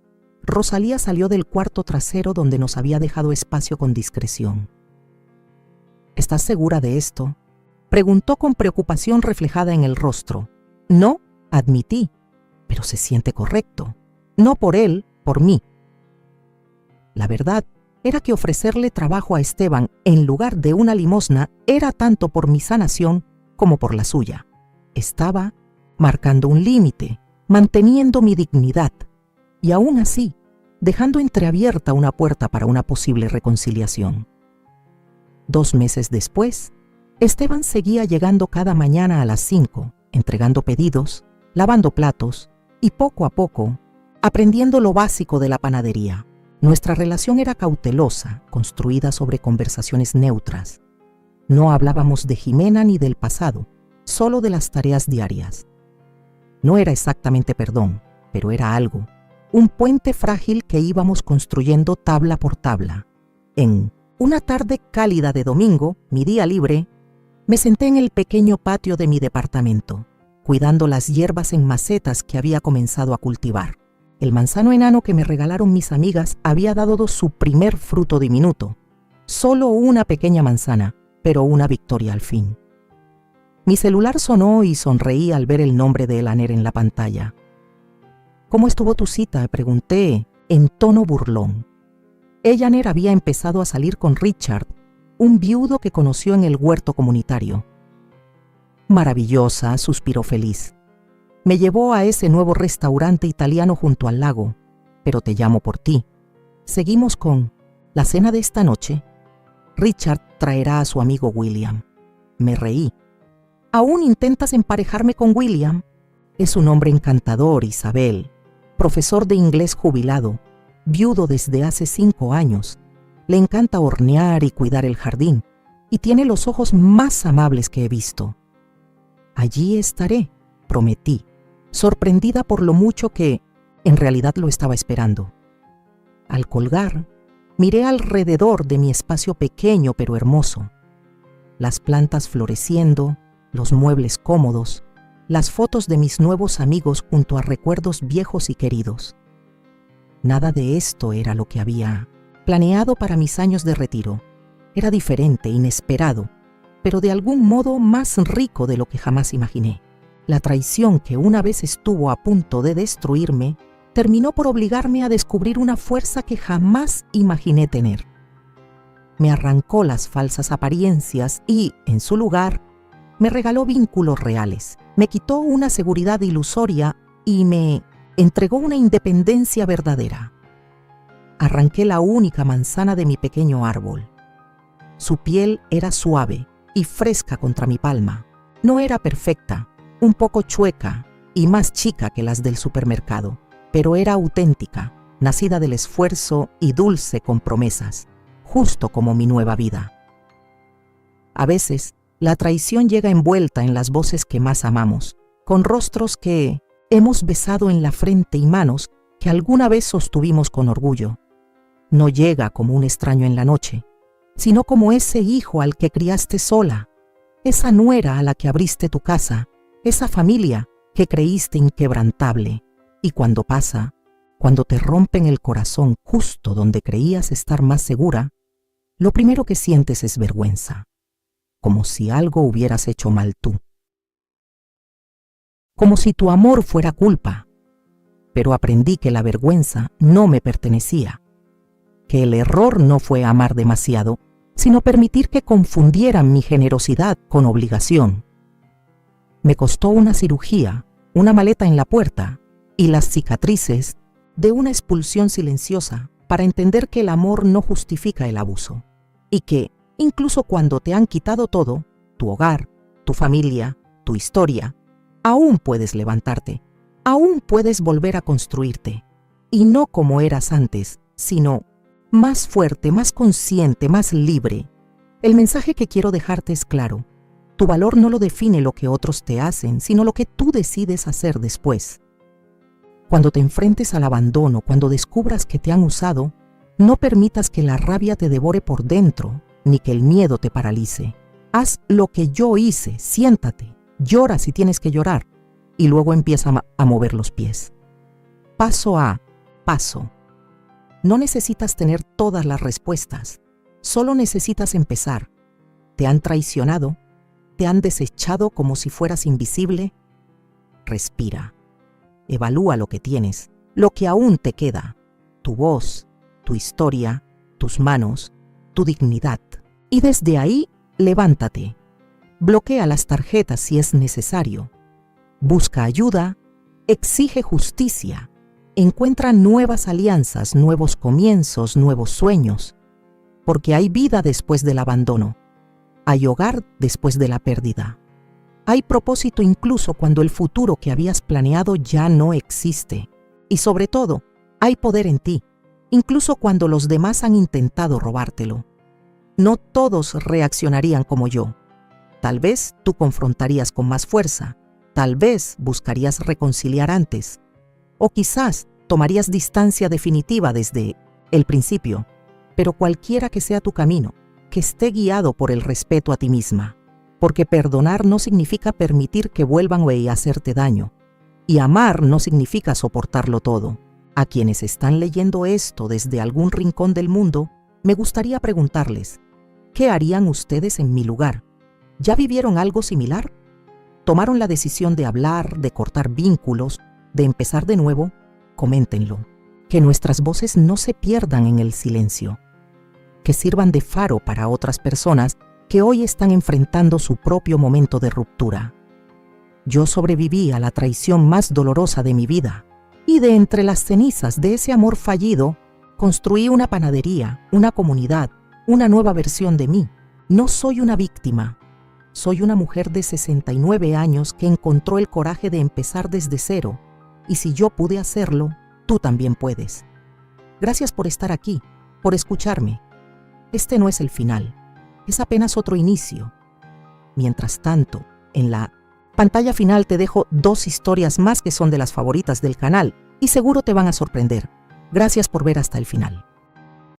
Rosalía salió del cuarto trasero donde nos había dejado espacio con discreción. ¿Estás segura de esto? Preguntó con preocupación reflejada en el rostro. No, admití, pero se siente correcto. No por él, por mí. La verdad era que ofrecerle trabajo a Esteban en lugar de una limosna era tanto por mi sanación como por la suya. Estaba marcando un límite, manteniendo mi dignidad y aún así dejando entreabierta una puerta para una posible reconciliación. 2 meses después, Esteban seguía llegando cada mañana a las 5, entregando pedidos, lavando platos y poco a poco aprendiendo lo básico de la panadería. Nuestra relación era cautelosa, construida sobre conversaciones neutras. No hablábamos de Jimena ni del pasado, solo de las tareas diarias. No era exactamente perdón, pero era algo, un puente frágil que íbamos construyendo tabla por tabla. En una tarde cálida de domingo, mi día libre, me senté en el pequeño patio de mi departamento, cuidando las hierbas en macetas que había comenzado a cultivar. El manzano enano que me regalaron mis amigas había dado su primer fruto diminuto. Solo una pequeña manzana, pero una victoria al fin. Mi celular sonó y sonreí al ver el nombre de Elaner en la pantalla. ¿Cómo estuvo tu cita?, pregunté en tono burlón. Elaner había empezado a salir con Richard, un viudo que conoció en el huerto comunitario. Maravillosa, suspiró feliz. Me llevó a ese nuevo restaurante italiano junto al lago, pero te llamo por ti. Seguimos con la cena de esta noche. Richard traerá a su amigo William. Me reí. ¿Aún intentas emparejarme con William? Es un hombre encantador, Isabel. Profesor de inglés jubilado, viudo desde hace 5 años. Le encanta hornear y cuidar el jardín, y tiene los ojos más amables que he visto. Allí estaré, prometí, sorprendida por lo mucho que, en realidad, lo estaba esperando. Al colgar, miré alrededor de mi espacio pequeño pero hermoso. Las plantas floreciendo, los muebles cómodos, las fotos de mis nuevos amigos junto a recuerdos viejos y queridos. Nada de esto era lo que había planeado para mis años de retiro. Era diferente, inesperado, pero de algún modo más rico de lo que jamás imaginé. La traición que una vez estuvo a punto de destruirme terminó por obligarme a descubrir una fuerza que jamás imaginé tener. Me arrancó las falsas apariencias y, en su lugar, me regaló vínculos reales, me quitó una seguridad ilusoria y me entregó una independencia verdadera. Arranqué la única manzana de mi pequeño árbol. Su piel era suave y fresca contra mi palma. No era perfecta, un poco chueca y más chica que las del supermercado, pero era auténtica, nacida del esfuerzo y dulce con promesas, justo como mi nueva vida. A veces, La traición llega envuelta en las voces que más amamos, con rostros que hemos besado en la frente y manos que alguna vez sostuvimos con orgullo. No llega como un extraño en la noche, sino como ese hijo al que criaste sola, esa nuera a la que abriste tu casa, esa familia que creíste inquebrantable. Y cuando pasa, cuando te rompen el corazón justo donde creías estar más segura, lo primero que sientes es vergüenza, como si algo hubieras hecho mal tú. Como si tu amor fuera culpa. Pero aprendí que la vergüenza no me pertenecía, que el error no fue amar demasiado, sino permitir que confundieran mi generosidad con obligación. Me costó una cirugía, una maleta en la puerta y las cicatrices de una expulsión silenciosa para entender que el amor no justifica el abuso y que, incluso cuando te han quitado todo, tu hogar, tu familia, tu historia, aún puedes levantarte, aún puedes volver a construirte, y no como eras antes, sino más fuerte, más consciente, más libre. El mensaje que quiero dejarte es claro. Tu valor no lo define lo que otros te hacen, sino lo que tú decides hacer después. Cuando te enfrentes al abandono, cuando descubras que te han usado, no permitas que la rabia te devore por dentro, ni que el miedo te paralice. Haz lo que yo hice, siéntate, llora si tienes que llorar, y luego empieza a mover los pies. Paso a paso. No necesitas tener todas las respuestas, solo necesitas empezar. ¿Te han traicionado? ¿Te han desechado como si fueras invisible? Respira. Evalúa lo que tienes, lo que aún te queda, tu voz, tu historia, tus manos, tu dignidad. Y desde ahí, levántate. Bloquea las tarjetas si es necesario. Busca ayuda, exige justicia. Encuentra nuevas alianzas, nuevos comienzos, nuevos sueños. Porque hay vida después del abandono. Hay hogar después de la pérdida. Hay propósito incluso cuando el futuro que habías planeado ya no existe. Y sobre todo, hay poder en ti, incluso cuando los demás han intentado robártelo. No todos reaccionarían como yo. Tal vez tú confrontarías con más fuerza, tal vez buscarías reconciliar antes, o quizás tomarías distancia definitiva desde el principio, pero cualquiera que sea tu camino, que esté guiado por el respeto a ti misma, porque perdonar no significa permitir que vuelvan a hacerte daño, y amar no significa soportarlo todo. A quienes están leyendo esto desde algún rincón del mundo, me gustaría preguntarles, ¿qué harían ustedes en mi lugar? ¿Ya vivieron algo similar? ¿Tomaron la decisión de hablar, de cortar vínculos, de empezar de nuevo? Coméntenlo. Que nuestras voces no se pierdan en el silencio. Que sirvan de faro para otras personas que hoy están enfrentando su propio momento de ruptura. Yo sobreviví a la traición más dolorosa de mi vida y de entre las cenizas de ese amor fallido, construí una panadería, una comunidad, una nueva versión de mí. No soy una víctima. Soy una mujer de 69 años que encontró el coraje de empezar desde cero. Y si yo pude hacerlo, tú también puedes. Gracias por estar aquí, por escucharme. Este no es el final, es apenas otro inicio. Mientras tanto, en la pantalla final te dejo 2 historias más que son de las favoritas del canal y seguro te van a sorprender. Gracias por ver hasta el final.